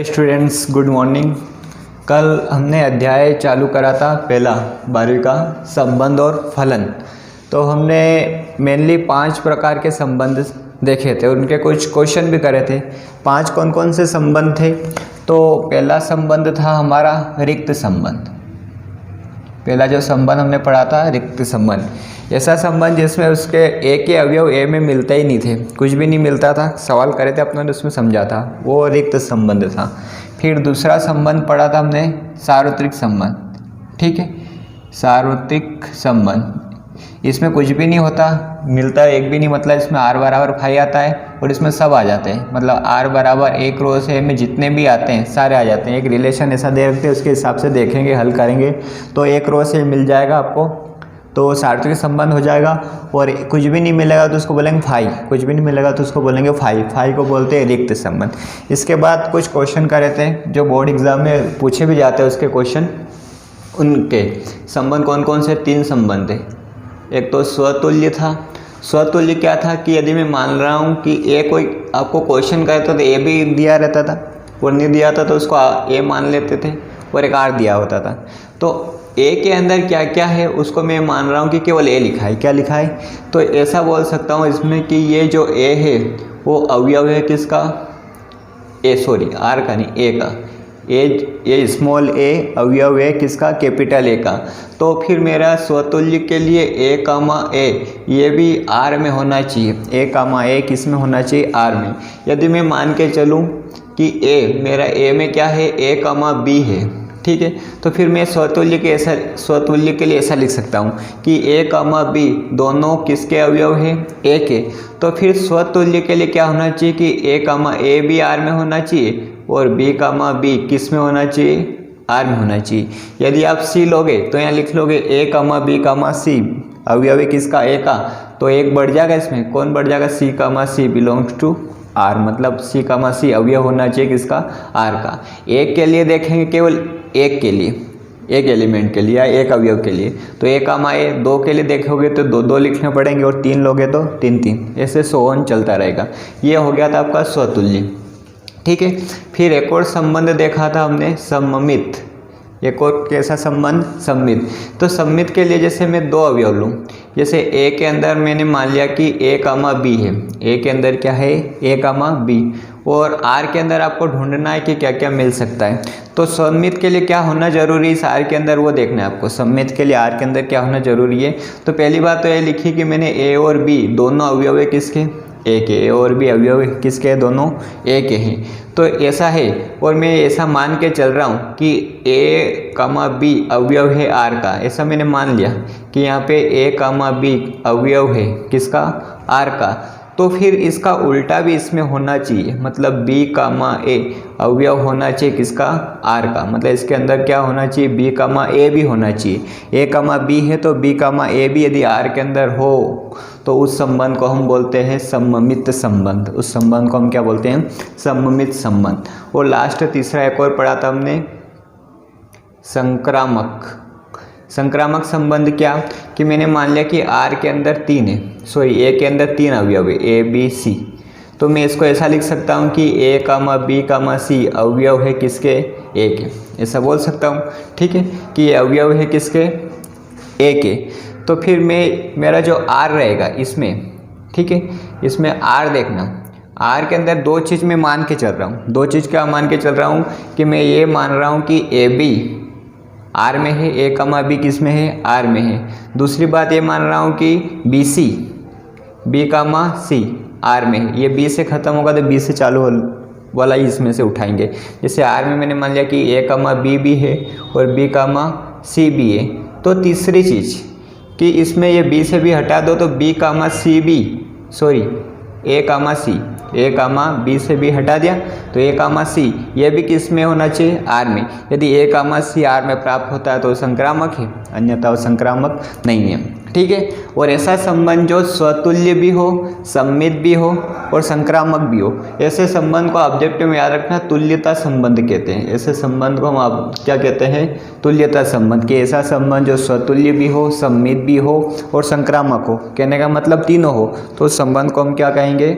Students, good morning. कल हमने अध्याय चालू करा था पहला 12वीं का संबंध और फलन। तो हमने मेनली 5 प्रकार के संबंध देखे थे, उनके कुछ क्वेश्चन भी करे थे। 5 कौन कौन से संबंध थे? तो पहला संबंध था हमारा रिक्त संबंध। पहला जो संबंध हमने पढ़ा था रिक्त संबंध, ऐसा संबंध जिसमें उसके ए के अवयव ए में मिलते ही नहीं थे, कुछ भी नहीं मिलता था। सवाल करे थे अपने, उसमें समझा था, वो रिक्त संबंध था। फिर दूसरा संबंध पढ़ा था हमने सार्वत्रिक संबंध। ठीक है, सार्वत्रिक संबंध, इसमें कुछ भी नहीं होता, मिलता एक भी नहीं, मतलब इसमें r बराबर फाई आता है और इसमें सब आ जाते हैं। मतलब r बराबर एक रो से में जितने भी आते हैं सारे आ जाते हैं। एक रिलेशन ऐसा दे रखते हैं, उसके हिसाब से देखेंगे, हल करेंगे तो एक रो से मिल जाएगा आपको, तो सार्वत्रिक संबंध हो जाएगा। और कुछ भी नहीं मिलेगा तो उसको बोलेंगे फाई, कुछ भी नहीं मिलेगा तो उसको बोलेंगे फाई। फाई को बोलते हैं रिक्त संबंध। इसके बाद कुछ क्वेश्चन करे थे जो बोर्ड एग्जाम में पूछे भी जाते हैं, उसके क्वेश्चन। उनके संबंध कौन कौन से? 3 संबंध थे। एक तो स्वतुल्य था। स्वतुल्य क्या था कि यदि मैं मान रहा हूँ कि ए कोई आपको क्वेश्चन करे तो ए भी दिया रहता था, और नहीं दिया था तो उसको ए मान लेते थे, और एक आर दिया होता था। तो ए के अंदर क्या क्या है उसको मैं मान रहा हूँ कि केवल ए लिखा है। क्या लिखा है? तो ऐसा बोल सकता हूँ इसमें कि ये जो ए है वो अवयव है किसका? आर का नहीं, ए का। ए स्मॉल ए अवयव है किसका? कैपिटल ए का। तो फिर मेरा स्वतुल्य के लिए ए कामा ए ये भी आर में होना चाहिए। ए कामा ए किस में होना चाहिए? आर में। यदि मैं मान के चलूँ कि ए मेरा ए में क्या है? ए कामा बी है। ठीक है, तो फिर मैं स्वतुल्य के लिए ऐसा लिख सकता हूँ कि ए कामा बी दोनों किसके अवयव है? ए के। तो फिर स्वतुल्य के लिए क्या होना चाहिए कि ए कामा ए भी आर में होना चाहिए, और बी कामा बी किस में होना चाहिए? आर में होना चाहिए। यदि आप सी लोगे तो यहाँ लिख लोगे ए कामा बी कामा सी अवयव है किसका? ए का। तो एक बढ़ जाएगा, इसमें कौन बढ़ जाएगा? सी कामा सी बिलोंग्स टू आर, मतलब सी कामा सी अवयव होना चाहिए किसका? आर का। एक के लिए देखेंगे, केवल एक के लिए, एक एलिमेंट के लिए या एक अवयव के लिए, तो ए कामा ए। 2 के लिए देखोगे तो 2 लिखने पड़ेंगे, और 3 लोगे तो 3, ऐसे सोन चलता रहेगा। ये हो गया था आपका स्वतुल्य। ठीक है, फिर एक और संबंध देखा था हमने सममित। एक और कैसा संबंध? सममित। तो सममित के लिए जैसे मैं 2 अवयव लूँ, जैसे ए के अंदर मैंने मान लिया कि ए कामा बी है। ए के अंदर क्या है? ए कामा बी। और आर के अंदर आपको ढूंढना है कि क्या क्या मिल सकता है। तो सममित के लिए क्या होना जरूरी है इस आर के अंदर, वो देखना है आपको। सममित के लिए आर के अंदर क्या होना जरूरी है? तो पहली बात तो ये लिखी कि मैंने ए और बी दोनों अवयव है किसके? ए के। ए और बी अवयव किसके? दोनों ए के हैं। तो ऐसा है, और मैं ऐसा मान के चल रहा हूँ कि ए कामा बी अवयव है आर का। ऐसा मैंने मान लिया कि यहाँ पे ए कामा बी अवयव है किसका? आर का। तो फिर इसका उल्टा भी इसमें होना चाहिए, मतलब बी कामा ए अवयव होना चाहिए किसका? आर का। मतलब इसके अंदर क्या होना चाहिए? बी कामा ए भी होना चाहिए। ए कामा बी है तो बी कामा ए भी यदि आर के अंदर हो तो उस संबंध को हम बोलते हैं सममित संबंध। उस संबंध को हम क्या बोलते हैं? सममित संबंध। और लास्ट तीसरा एक और पढ़ा था हमने संक्रामक। संक्रामक संबंध क्या कि मैंने मान लिया कि आर के अंदर 3 है, ए के अंदर 3 अवयव है, ए बी सी। तो मैं इसको ऐसा लिख सकता हूँ कि ए कामा बी कामा सी अवयव है किसके? ए के। ऐसा बोल सकता हूँ। ठीक है, कि ये अवयव है किसके? ए के। तो फिर मेरा जो आर रहेगा इसमें, ठीक है, इसमें आर देखना। आर के अंदर 2 चीज़ मैं मान के चल रहा हूँ। 2 चीज़ क्या मान के चल रहा हूँ कि मैं ये मान रहा हूँ कि ए बी आर में है, ए कामा बी किस में है? आर में है। दूसरी बात ये मान रहा हूँ कि B C B comma C R में है। ये बी से ख़त्म होगा तो बी से चालू वाला ही इसमें से उठाएंगे। जैसे आर में मैंने मान लिया कि ए कामा बी भी है और बी कामा सी भी है। तो तीसरी चीज़ कि इसमें ये बी से भी हटा दो तो बी कामा सी भी, ए कामा सी, ए कामा बी से भी हटा दिया तो ए कामा सी ये भी किस में होना चाहिए? आर में। यदि ए कामा सी आर में प्राप्त होता है तो संक्रामक है, अन्यथा वो संक्रामक नहीं है। ठीक है, और ऐसा संबंध जो स्वतुल्य भी हो, सममित भी हो और संक्रामक भी हो, ऐसे संबंध को ऑब्जेक्टिव में याद रखना तुल्यता संबंध कहते हैं। ऐसे संबंध को हम क्या कहते हैं? तुल्यता संबंध। कि ऐसा संबंध जो स्वतुल्य भी हो, सममित भी हो और संक्रामक हो, कहने का मतलब तीनों हो, तो उस संबंध को हम क्या कहेंगे?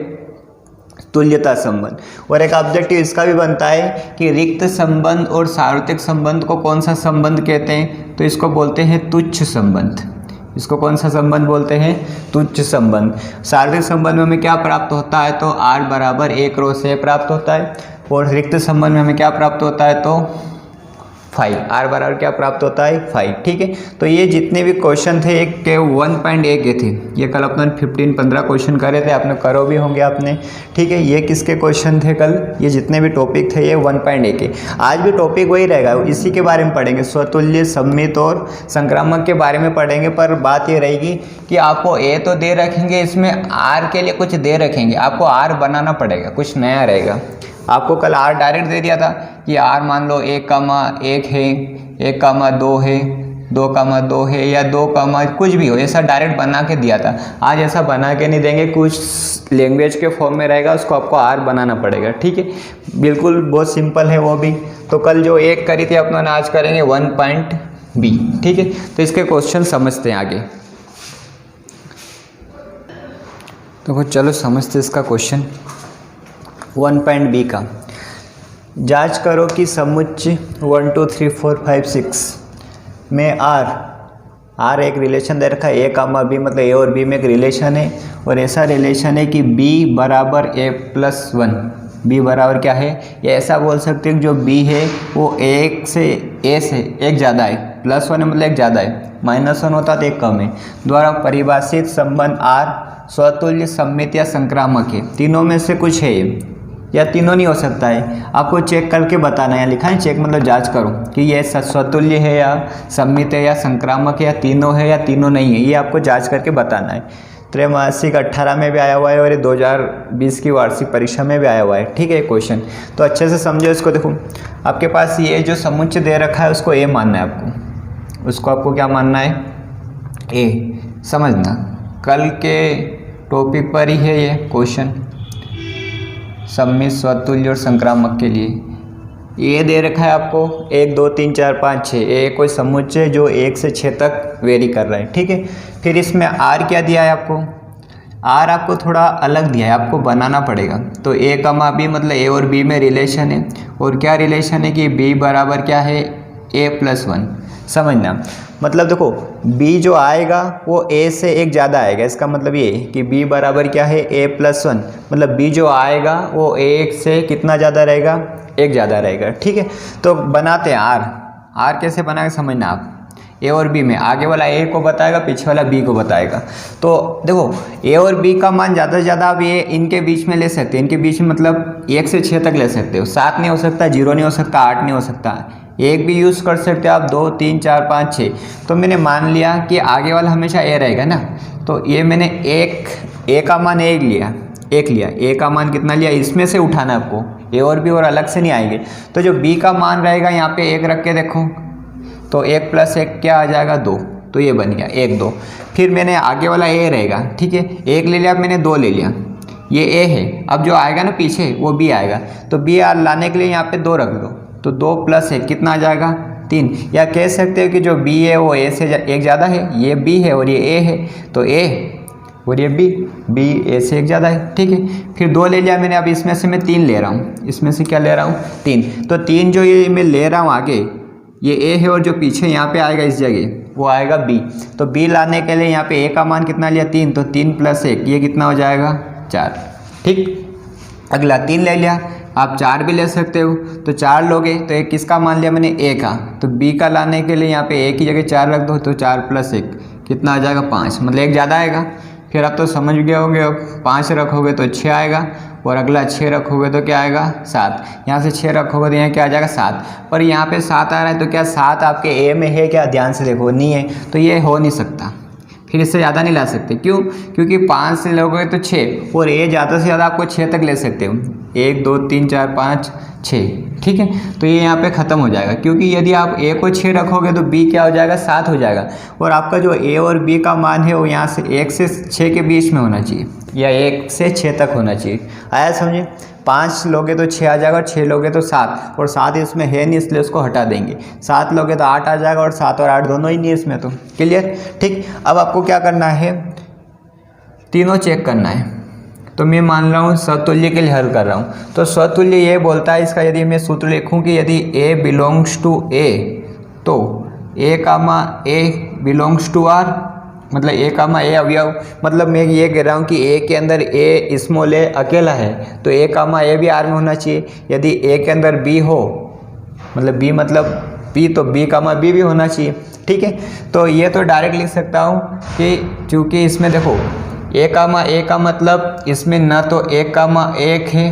तुल्यता संबंध। और एक ऑब्जेक्टिव इसका भी बनता है कि रिक्त संबंध और सार्वत्रिक संबंध को कौन सा संबंध कहते हैं, तो इसको बोलते हैं तुच्छ संबंध। इसको कौन सा संबंध बोलते हैं, तुच्छ संबंध। सार्वत्रिक संबंध में हमें क्या प्राप्त होता है, तो r बराबर 1 रो से प्राप्त होता है, और रिक्त संबंध में हमें क्या प्राप्त होता है, तो 5, r बराबर क्या प्राप्त होता है, 5। ठीक है, तो ये जितने भी क्वेश्चन थे एक के 1.1 के थे, ये कल अपने 15 क्वेश्चन करे थे, आपने करो भी होंगे आपने। ठीक है, ये किसके क्वेश्चन थे कल, ये जितने भी टॉपिक थे ये 1.1 के। आज भी टॉपिक वही रहेगा, इसी के बारे में पढ़ेंगे, स्वतुल्य, सममित और संक्रामक के बारे में पढ़ेंगे। पर बात ये रहेगी कि आपको ए तो दे रखेंगे, इसमें आर के लिए कुछ दे रखेंगे, आपको आर बनाना पड़ेगा, कुछ नया रहेगा। आपको कल आर डायरेक्ट दे दिया था कि आर मान लो 1,1 है, 1,2 है, 2,2 है, या 2, कुछ भी हो, ऐसा डायरेक्ट बना के दिया था। आज ऐसा बना के नहीं देंगे, कुछ लैंग्वेज के फॉर्म में रहेगा, उसको आपको आर बनाना पड़ेगा। ठीक है, बिल्कुल बहुत सिंपल है वो भी। तो कल जो एक करी थी अपन आज करेंगे 1.b। ठीक है, तो इसके क्वेश्चन समझते हैं आगे। तो चलो समझते इसका क्वेश्चन 1.b का। जांच करो कि समुच्चय 1 2 3 4 5 6 में आर एक रिलेशन दे रखा है, ए कामा बी, मतलब ए और बी में एक रिलेशन है, और ऐसा रिलेशन है कि बी बराबर a+1। बी बराबर क्या है, ये ऐसा बोल सकते हैं कि जो बी है वो ए से एक ज़्यादा है, +1 है मतलब एक ज़्यादा है, -1 होता तो एक कम है, द्वारा परिभाषित संबंध आर स्वतुल्य, सममित या संक्रामक है। तीनों में से कुछ है ये, या तीनों नहीं हो सकता है, आपको चेक करके बताना है। लिखा है चेक मतलब जांच करो कि ये स्वतुल्य है या सममित है या संक्रामक है, या तीनों है या तीनों नहीं है, ये आपको जांच करके बताना है। त्रैमासिक 18 में भी आया हुआ है और ये 2020 की वार्षिक परीक्षा में भी आया हुआ है। ठीक है क्वेश्चन, तो अच्छे से समझो इसको। देखो आपके पास ये जो समुच्चय दे रखा है उसको ए मानना है आपको, उसको आपको क्या मानना है, ए। समझना कल के टॉपिक पर ही है ये क्वेश्चन, सममित, स्वतुल्य और संक्रामक के लिए। ये दे रखा है आपको 1 2 3 4 5 6, ये कोई समुच्चय जो 1 से 6 तक वेरी कर रहा है। ठीक है, फिर इसमें आर क्या दिया है आपको, आर आपको थोड़ा अलग दिया है, आपको बनाना पड़ेगा। तो ए कमा बी मतलब ए और बी में रिलेशन है, और क्या रिलेशन है कि बी बराबर क्या है, a+1। समझना मतलब देखो b जो आएगा वो a से एक ज़्यादा आएगा, इसका मतलब ये कि b बराबर क्या है, a+1, मतलब b जो आएगा वो a से कितना ज़्यादा रहेगा, एक ज़्यादा रहेगा। ठीक है, तो बनाते हैं आर कैसे बनाएगा समझना आप। ए और बी में आगे वाला ए को बताएगा, पीछे वाला बी को बताएगा। तो देखो ए और बी का मान ज़्यादा से ज़्यादा आप ये इनके बीच में ले सकते हैं, इनके बीच में मतलब 1 से 6 तक ले सकते हो, 7 नहीं हो सकता, 0 नहीं हो सकता, 8 नहीं हो सकता, एक भी यूज़ कर सकते हो आप, 2 3 4 5 6। तो मैंने मान लिया कि आगे वाला हमेशा ए रहेगा ना, तो ये मैंने ए का मान एक लिया, ए का मान कितना लिया, इसमें से उठाना आपको, ए और बी और अलग से नहीं आएंगे। तो जो बी का मान रहेगा यहाँ पे 1 रख के देखो, तो 1 + 1 क्या आ जाएगा, 2, तो ये बन गया 1 2। फिर मैंने आगे वाला ए रहेगा, ठीक है, 1 ले लिया मैंने, 2 ले लिया, ये ए है। अब जो आएगा ना पीछे वो बी आएगा, तो बी लाने के लिए यहाँ पे 2 रख दो, तो 2 + 1 कितना आ जाएगा, 3। या कह सकते हो कि जो बी है वो ए से एक ज़्यादा है, ये बी है और ये ए है, तो ए और ये बी ए से एक ज़्यादा है। ठीक है, फिर 2 ले लिया मैंने, अब इसमें से मैं 3 ले रहा हूँ, इसमें से क्या ले रहा हूँ, 3। तो 3 जो ये मैं ले रहा हूँ आगे, ये ए है, और जो पीछे यहाँ पे आएगा इस जगह वो आएगा बी। तो बी लाने के लिए यहाँ पे ए का मान कितना लिया, 3, तो 3 + 1 ये कितना हो जाएगा, 4। ठीक, अगला 3 ले लिया, आप 4 भी ले सकते हो, तो 4 लोगे तो एक किसका मान लिया मैंने, ए का, तो बी का लाने के लिए यहाँ पे ए की जगह 4 रख दो, तो 4 + 1 कितना आ जाएगा, 5, मतलब एक ज़्यादा आएगा। फिर आप तो समझ गए होंगे, अब 5 रखोगे तो 6 आएगा, और अगला 6 रखोगे तो क्या आएगा, 7। यहाँ से 6 रखोगे तो यहाँ क्या आ जाएगा, 7। पर यहाँ पे 7 आ रहा है, तो क्या 7 आपके ए में है क्या, ध्यान से देखो, नहीं है, तो ये हो नहीं सकता। फिर इससे ज़्यादा नहीं ला सकते, क्यों, क्योंकि 5 से लोगे तो 6, और ए ज़्यादा से ज़्यादा आपको 6 तक ले सकते हो, 1 2 3 4 5 6। ठीक है, तो ये यहाँ पे ख़त्म हो जाएगा, क्योंकि यदि आप ए को 6 रखोगे तो बी क्या हो जाएगा, 7 हो जाएगा। और आपका जो ए और बी का मान है वो यहाँ से 1 से 6 के बीच में होना चाहिए, या 1 से 6 तक होना चाहिए। आया समझे, 5 लोगे तो 6 आ जाएगा, और 6 लोगे तो 7, और 7 इसमें है नहीं इसलिए उसको हटा देंगे। 7 लोगे तो 8 आ जाएगा, और 7 और 8 दोनों ही नहीं इसमें, तो क्लियर। ठीक, अब आपको क्या करना है, तीनों चेक करना है। तो मैं मान रहा हूँ स्वतुल्य के लिए हल कर रहा हूँ। तो स्वतुल्य ये बोलता है इसका, यदि मैं सूत्र लिखूँ कि यदि A बिलोंग्स टू A तो A comma A belongs to R, मतलब A कामा A अवयव, मतलब मैं ये कह रहा हूँ कि A के अंदर A स्मॉल A अकेला है तो A कामा A भी R में होना चाहिए। यदि A के अंदर B हो, मतलब B मतलब B, तो B कामा B भी होना चाहिए। ठीक है, तो ये तो डायरेक्ट लिख सकता हूँ कि चूँकि इसमें देखो A कामा A का मतलब इसमें ना तो 1 कामा 1 है,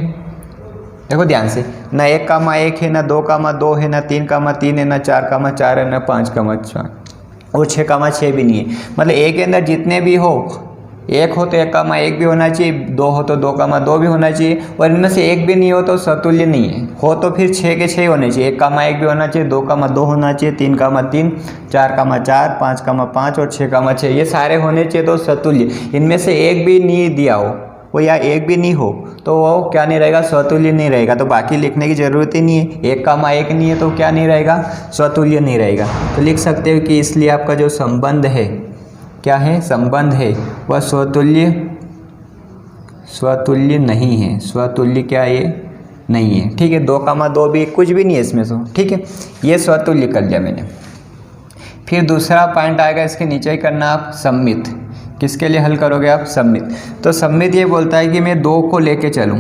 देखो ध्यान से, ना 1 कामा 1 है, ना 2 कामा 2 है, ना 3 कामा 3 है, ना 4 कामा 4 है, ना 5 कामा 4 और 6 कामा 6 भी नहीं है। मतलब A के अंदर जितने भी हो, 1 हो तो 1 कामा 1 भी होना चाहिए, 2 हो तो 2 कामा 2 भी होना चाहिए, और इनमें से एक भी नहीं हो तो स्वतुल्य नहीं है। हो तो फिर 6 के 6 होने चाहिए, 1 कामा 1 भी होना चाहिए, 2 कामा 2 होना चाहिए, 3 कामा 3, 4 कामा 4, 5 कामा 5 और 6 कामा 6, ये सारे होने चाहिए तो स्वतुल्य। इनमें से एक भी नहीं दिया हो वो या एक भी नहीं हो तो वो क्या नहीं रहेगा, स्वतुल्य नहीं रहेगा। तो बाकी लिखने की ज़रूरत ही नहीं है, 1 कामा 1 नहीं है तो क्या नहीं रहेगा, स्वतुल्य नहीं रहेगा। तो लिख सकते हो कि इसलिए आपका जो संबंध है, क्या है, संबंध है वह स्वतुल्य नहीं है। स्वतुल्य क्या है, नहीं है। ठीक है, 2 कामा 2 भी कुछ भी नहीं है इसमें से। ठीक है, ये स्वतुल्य कर लिया मैंने। फिर दूसरा पॉइंट आएगा, इसके नीचे ही करना आप सम्मित। किसके लिए हल करोगे आप, सम्मित। तो सम्मित ये बोलता है कि मैं 2 को लेके चलूँ,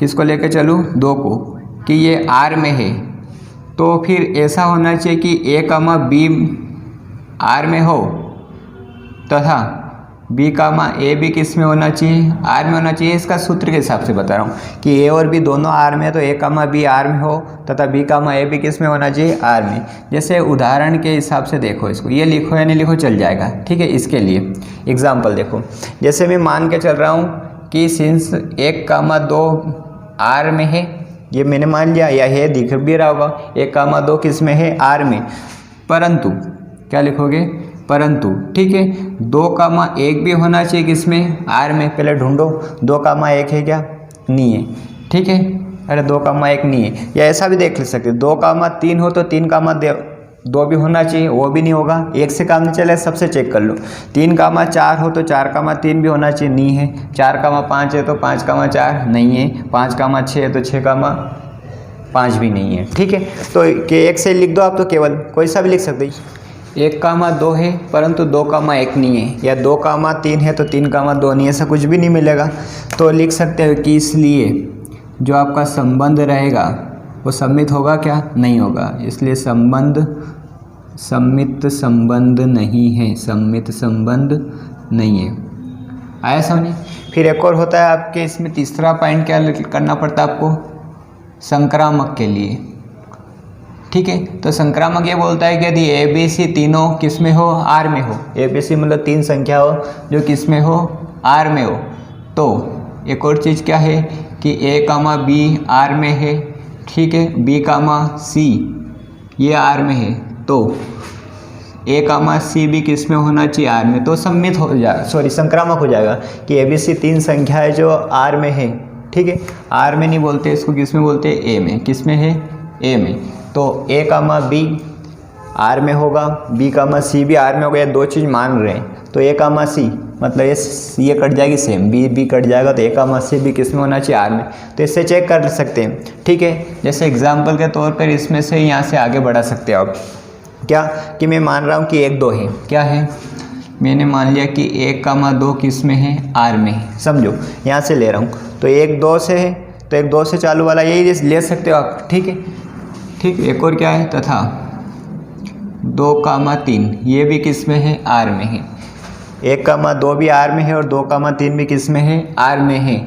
किसको लेके चलूँ, 2 को, कि ये R में है तो फिर ऐसा होना चाहिए कि A कामा B R में हो तथा B कामा A भी किस में होना चाहिए, R में होना चाहिए। इसका सूत्र के हिसाब से बता रहा हूँ कि A और B दोनों R में है तो A कामा B R में हो तथा B कामा A भी किस में होना चाहिए, R में। जैसे उदाहरण के हिसाब से देखो इसको, ये लिखो या नहीं लिखो चल जाएगा। ठीक है, इसके लिए एग्जाम्पल देखो, जैसे मैं मान के चल रहा हूँ कि सिंस 1 कामा 2 R में है, ये मैंने मान लिया, या है दिख भी रहा होगा, 1 कामा 2 किस में है, R में, परंतु क्या लिखोगे, परंतु। ठीक है, 2 कामा 1 भी होना चाहिए किसमें, R में। पहले ढूंढो 2 कामा 1 है क्या, नहीं है। ठीक है, अरे 2 कामा 1 नहीं है। या ऐसा भी देख सकते, 2 कामा 3 हो तो 3 कामा 2 भी होना चाहिए, वो भी नहीं होगा, 1 से काम नहीं चले, सबसे चेक कर लो। 3 कामा 4 हो तो 4 कामा 3 भी होना चाहिए, नहीं है। 4 कामा 5 है तो 5 कामा 4 नहीं है। 5 कामा 6 है तो 6 कामा 5 भी नहीं है। ठीक है, तो 1 से लिख दो आप, तो केवल कोई सा भी लिख सकते हैं। 1 कामा 2 है परंतु 2 कामा 1 नहीं है, या 2 कामा 3 है तो 3 कामा 2 नहीं है, ऐसा कुछ भी नहीं मिलेगा। तो लिख सकते हो कि इसलिए जो आपका संबंध रहेगा वो सम्मित होगा क्या, नहीं होगा। इसलिए सम्मित संबंध नहीं है, सम्मित संबंध नहीं है। आया समझे। फिर एक और होता है आपके इसमें तीसरा पॉइंट, क्या करना पड़ता है आपको, संक्रामक के लिए। ठीक है, तो संक्रामक ये बोलता है कि यदि ABC तीनों किस में हो, R में हो। ABC मतलब 3 संख्या हो जो किस में हो, R में हो। तो एक और चीज़ क्या है कि A कामा B R में है, ठीक है, B कामा C ये R में है, तो A कामा C भी किस में होना चाहिए, R में। तो सम्मित हो जाएगा, संक्रामक हो जाएगा कि ABC 3 संख्या है जो R में है। ठीक है, R में नहीं बोलते इसको, किस में बोलते हैं, A में। किस में है, A में। तो A कामा B R में होगा, B कामा C भी R में होगा, या 2 चीज़ मान रहे हैं। तो A कामा C मतलब ये कट जाएगी सेम, B कट जाएगा, तो A कामा C भी किस में होना चाहिए, R में। तो इससे चेक कर सकते हैं। ठीक है, जैसे एग्जाम्पल के तौर पर इसमें से यहाँ से आगे बढ़ा सकते हो आप, क्या कि मैं मान रहा हूँ कि 1 2 है, क्या है, मैंने मान लिया कि 1 कामा 2 किस में है, R में है। समझो, यहाँ से ले रहा हूँ तो 1 2 से है, तो 1 2 से चालू वाला यही ले सकते हो आप। ठीक है, ठीक। एक और क्या है, तथा 2 कामा 3 ये भी किस में है, R में है। 1 कामा 2 भी R में है और 2 कामा 3 भी किस में है, R में है।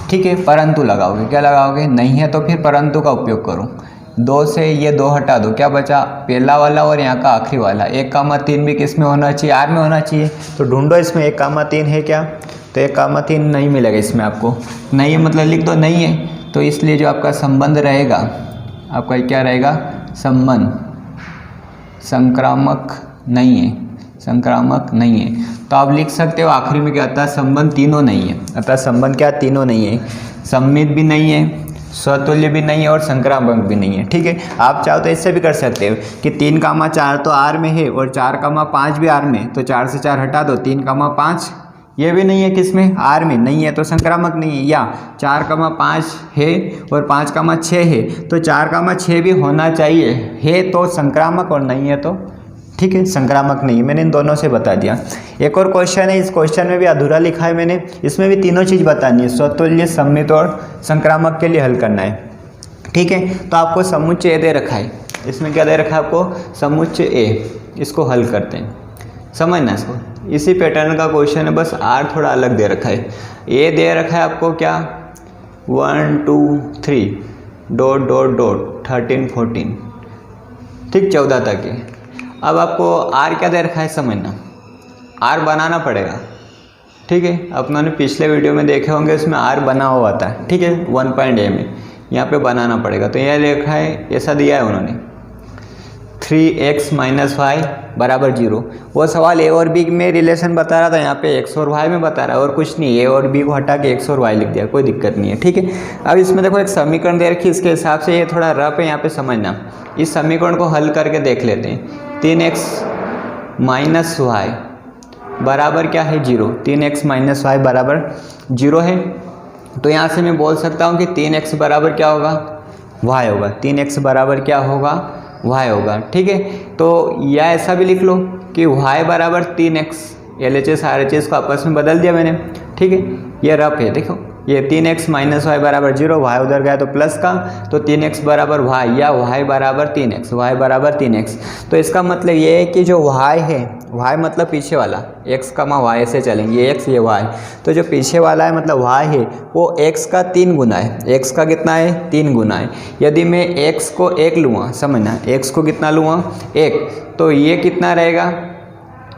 ठीक है, परंतु लगाओगे, क्या लगाओगे, नहीं है तो फिर परंतु का उपयोग करो। 2 से ये 2 हटा दो, क्या बचा, पहला वाला और यहाँ का आखिरी वाला। 1 कामा 3 भी किस में होना चाहिए, R में होना चाहिए। तो ढूंढो इसमें 1 कामा 3 है क्या, तो 1 कामा 3 नहीं मिलेगा इसमें आपको, नहीं है मतलब लिख दो नहीं है। तो इसलिए जो आपका संबंध रहेगा, आपका क्या रहेगा, संबंध संक्रामक नहीं है, संक्रामक नहीं है। तो आप लिख सकते हो आखिरी में क्या आता है, संबंध तीनों नहीं है। अतः संबंध क्या, तीनों नहीं है, सम्मित भी नहीं है, स्वतुल्य भी नहीं है और संक्रामक भी नहीं है। ठीक है, आप चाहो तो इससे भी कर सकते हो कि 3 कामा 4 तो R में है और 4 कामा 5 भी R में, तो 4 से 4 हटा दो, 3 कामा 5 ये भी नहीं है, किसमें, आर में नहीं है तो संक्रामक नहीं है। या 4,5 है और 5,6 है तो 4,6 भी होना चाहिए, है तो संक्रामक और नहीं है तो ठीक है संक्रामक नहीं है। मैंने इन दोनों से बता दिया। एक और क्वेश्चन है, इस क्वेश्चन में भी अधूरा लिखा है मैंने, इसमें भी तीनों चीज़ बतानी है, स्वतुल्य, सममित और संक्रामक के लिए हल करना है। ठीक है, तो आपको समुच्चय ए दे रखा है, इसमें क्या दे रखा है आपको, समुच्चय ए, इसको हल करते हैं, समझना इसको। इसी पैटर्न का क्वेश्चन है, बस आर थोड़ा अलग दे रखा है। ए दे रखा है आपको क्या, 1 2 3 डॉट डॉट डॉट 13 14, ठीक 14 तक है। अब आपको आर क्या दे रखा है समझना, आर बनाना पड़ेगा। ठीक है, अपनों ने पिछले वीडियो में देखे होंगे, उसमें आर बना हुआ था। ठीक है, 1.a में यहाँ पे बनाना पड़ेगा। तो यह लिखा है, ऐसा दिया है उन्होंने, 3x - y बराबर 0। वो सवाल ए और बी में रिलेशन बता रहा था, यहाँ पे x और y में बता रहा है और कुछ नहीं, ए और बी को हटा के x और y लिख दिया, कोई दिक्कत नहीं है। ठीक है, अब इसमें देखो एक समीकरण दे रखी, इसके हिसाब से ये थोड़ा रफ है, यहाँ पे समझना। इस समीकरण को हल करके देख लेते हैं। 3x - y बराबर क्या है 0, 3x - y बराबर 0 है। तो यहाँ से मैं बोल सकता हूँ कि 3x बराबर क्या होगा, y होगा, 3x बराबर क्या होगा, y होगा। ठीक है, तो या ऐसा भी लिख लो कि y बराबर 3x, LHS RHS को आपस में बदल दिया मैंने। ठीक है, ये रफ है, देखो ये 3x - y बराबर 0, y उधर गया तो प्लस का, तो 3x बराबर y या y बराबर 3x, y बराबर 3x। तो इसका मतलब ये है कि जो y है, y मतलब पीछे वाला, x, y ऐसे चलेंगे, ये x ये y, तो जो पीछे वाला है मतलब y है वो x का 3 गुना है। x का कितना है, 3 गुना है। यदि मैं x को 1 लूँगा, समझना, x को कितना लूँगा 1, तो ये कितना रहेगा,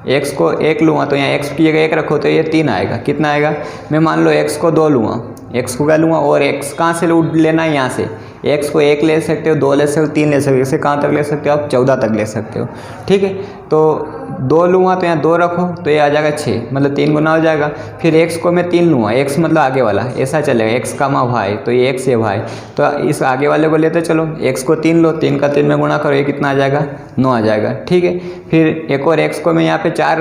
x को 1 लूँगा तो यहाँ x की जगह 1 रखो तो ये 3 आएगा। कितना आएगा, मैं मान लो x को 2 लूँगा, x को क्या लूँगा, और x कहाँ से लेना है, यहाँ से। x को 1 ले सकते हो, 2 ले सकते हो, 3 ले सकते हो, इसे कहाँ तक ले सकते हो आप, 14 तक ले सकते हो। ठीक है, तो 2 लूँगा तो यहाँ 2 रखो तो ये आ जाएगा 6, मतलब 3 गुना हो जाएगा। फिर x को मैं 3 लूँगा, x मतलब आगे वाला, ऐसा चलेगा, x, y, तो ये x ये y, तो इस आगे वाले को लेते चलो, x को 3 लो, 3 का 3 में गुणा करो, ये कितना आ जाएगा, 9 आ जाएगा। ठीक है, फिर एक और x को मैं यहाँ पे 4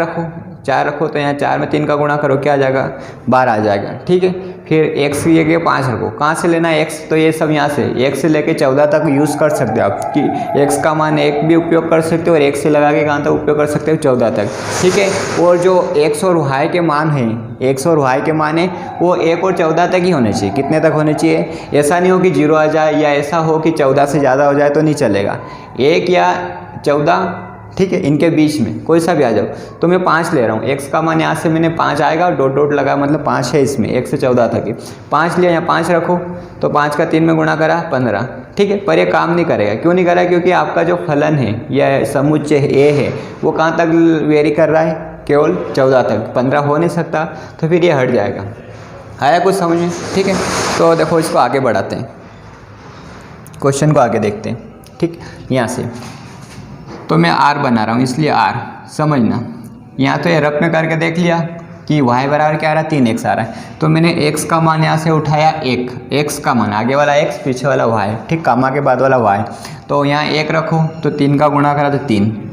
रखो तो यहाँ 4 में 3 का गुणा करो, क्या आ जाएगा, 12 आ जाएगा। ठीक है, फिर x की जगह 5 रखो, कहाँ से लेना है x, तो ये सब यहाँ से 1 से लेके 14 तक यूज़ कर सकते हो आप, कि x का मान 1 भी उपयोग कर सकते हो और 1 से लगा के कहाँ तक उपयोग कर सकते हो, 14 तक। ठीक है, और जो x और y के मान हैं, x और y के मान है वो 1 और 14 तक ही होने चाहिए। कितने तक होने चाहिए, ऐसा नहीं हो कि 0 आ जाए, या ऐसा हो कि 14 से ज़्यादा हो जाए तो नहीं चलेगा, 1 या 14, ठीक है, इनके बीच में कोई सा भी आ जाओ। तो मैं 5 ले रहा हूँ, x का मान यहाँ से मैंने 5 आएगा, डॉट डॉट लगा, मतलब 5 है इसमें, 1 से 14 तक है, 5 लिया, यहाँ 5 रखो तो 5 का 3 में गुणा करा 15। ठीक है, पर ये काम नहीं करेगा, क्यों नहीं करेगा, क्योंकि आपका जो फलन है या समुच्चय a है वो कहाँ तक वेरी कर रहा है, केवल 14 तक, 15 हो नहीं सकता, तो फिर ये हट जाएगा। आया कुछ समझ में। ठीक है, तो देखो इसको आगे बढ़ाते हैं, क्वेश्चन को आगे देखते हैं। ठीक, यहाँ से तो मैं r बना रहा हूँ, इसलिए r समझना। यहाँ तो ये रफ में करके देख लिया कि y बराबर क्या आ रहा है, 3x आ रहा है, तो मैंने x का मान यहाँ से उठाया 1, x का मान, आगे वाला x पीछे वाला y, ठीक, कामा के बाद वाला y, तो यहाँ 1 रखो तो 3 का गुणा करा तो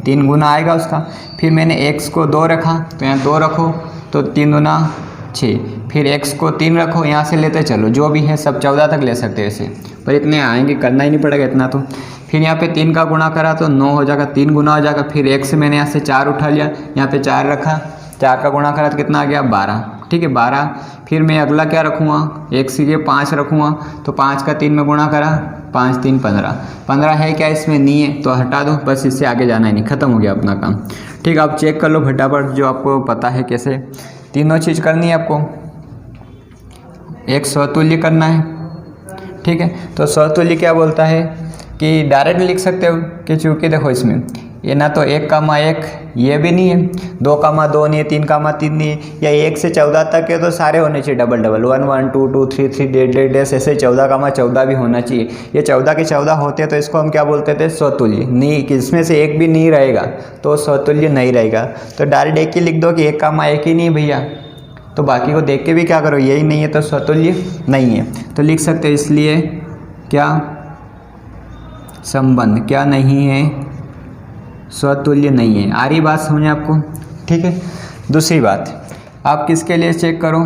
3 गुना आएगा उसका। फिर मैंने x को 2 रखा तो यहाँ 2 रखो तो 3 दूना 6, फिर x को 3 रखो, यहाँ से लेते चलो, जो भी है सब 14 तक ले सकते हैं ऐसे, पर इतने आएंगे, करना ही नहीं पड़ेगा इतना। तो फिर यहाँ पे 3 का गुणा करा तो 9 हो जाएगा, 3 गुना हो जाएगा। फिर x मैंने यहाँ से 4 उठा लिया, यहाँ पे 4 रखा, 4 का गुणा करा तो कितना आ गया, 12। ठीक है, 12। फिर मैं अगला क्या रखूँगा, x की जगह 5 रखूँगा, तो 5 का 3 में गुणा करा, 5 3 15, 15 है क्या, इसमें नहीं है तो हटा दो, बस इससे आगे जाना ही नहीं, खत्म हो गया अपना काम। ठीक, आप चेक कर लो फटाफट, जो आपको पता है कैसे तीनों चीज़ करनी है आपको। एक स्वतुल्य करना है, ठीक है, तो स्वतुल्य क्या बोलता है कि डायरेक्ट लिख सकते हो कि चूँकि देखो इसमें ये ना तो 1,1 ये भी नहीं है, 2,2 नहीं है, 3,3 नहीं है, या 1 से 14 तक है तो सारे होने चाहिए डबल डबल, 1 1 2 2 3 3 डेढ़ ऐसे 14,14 भी होना चाहिए। ये 14 के 14 होते तो इसको हम क्या बोलते थे, स्वतुल्य। नहीं, इसमें से एक भी नहीं रहेगा तो स्वतुल्य नहीं रहेगा। तो डायरेक्ट एक ही लिख दो कि 1,1 ही नहीं भैया, तो बाकी को देख के भी क्या करो, यही नहीं है तो स्वतुल्य नहीं है, तो लिख सकते हैं। इसलिए क्या संबंध क्या नहीं है, स्वतुल्य नहीं है। आ रही बात समझे आपको, ठीक है। दूसरी बात, आप किसके लिए चेक करो,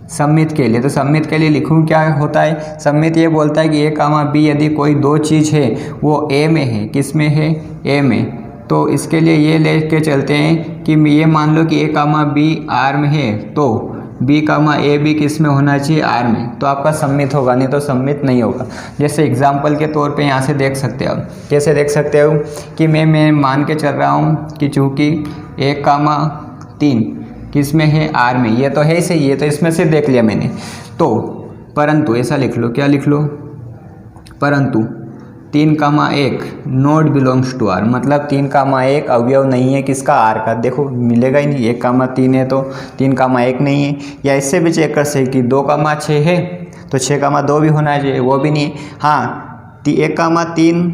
सममित के लिए। तो सममित के लिए लिखूँ क्या होता है, सममित ये बोलता है कि ए कामा बी यदि कोई दो चीज़ है वो ए में है, किस में है, ए में, तो इसके लिए ये लेके चलते हैं कि ये मान लो कि ए कामा बी आर में है, तो बी कामा ए भी किस में होना चाहिए, आर में, तो आपका सममित होगा, नहीं तो सममित नहीं होगा। जैसे एग्जाम्पल के तौर पे यहाँ से देख सकते हो, कैसे देख सकते हो कि मैं मान के चल रहा हूँ कि चूँकि 1,3 किस में है, आर में, ये तो है ही सही, ये तो इसमें से देख लिया मैंने। तो परंतु ऐसा लिख लो, क्या लिख लो, परंतु 3,1 नॉट बिलोंग्स टू आर, मतलब 3,1 अवयव नहीं है किसका, आर का। देखो मिलेगा ही नहीं, 1,3 है तो 3,1 नहीं है। या इससे भी चेक कर सकते कि 2,6 है तो 6,2 भी होना चाहिए, वो भी नहीं है। हाँ 1,3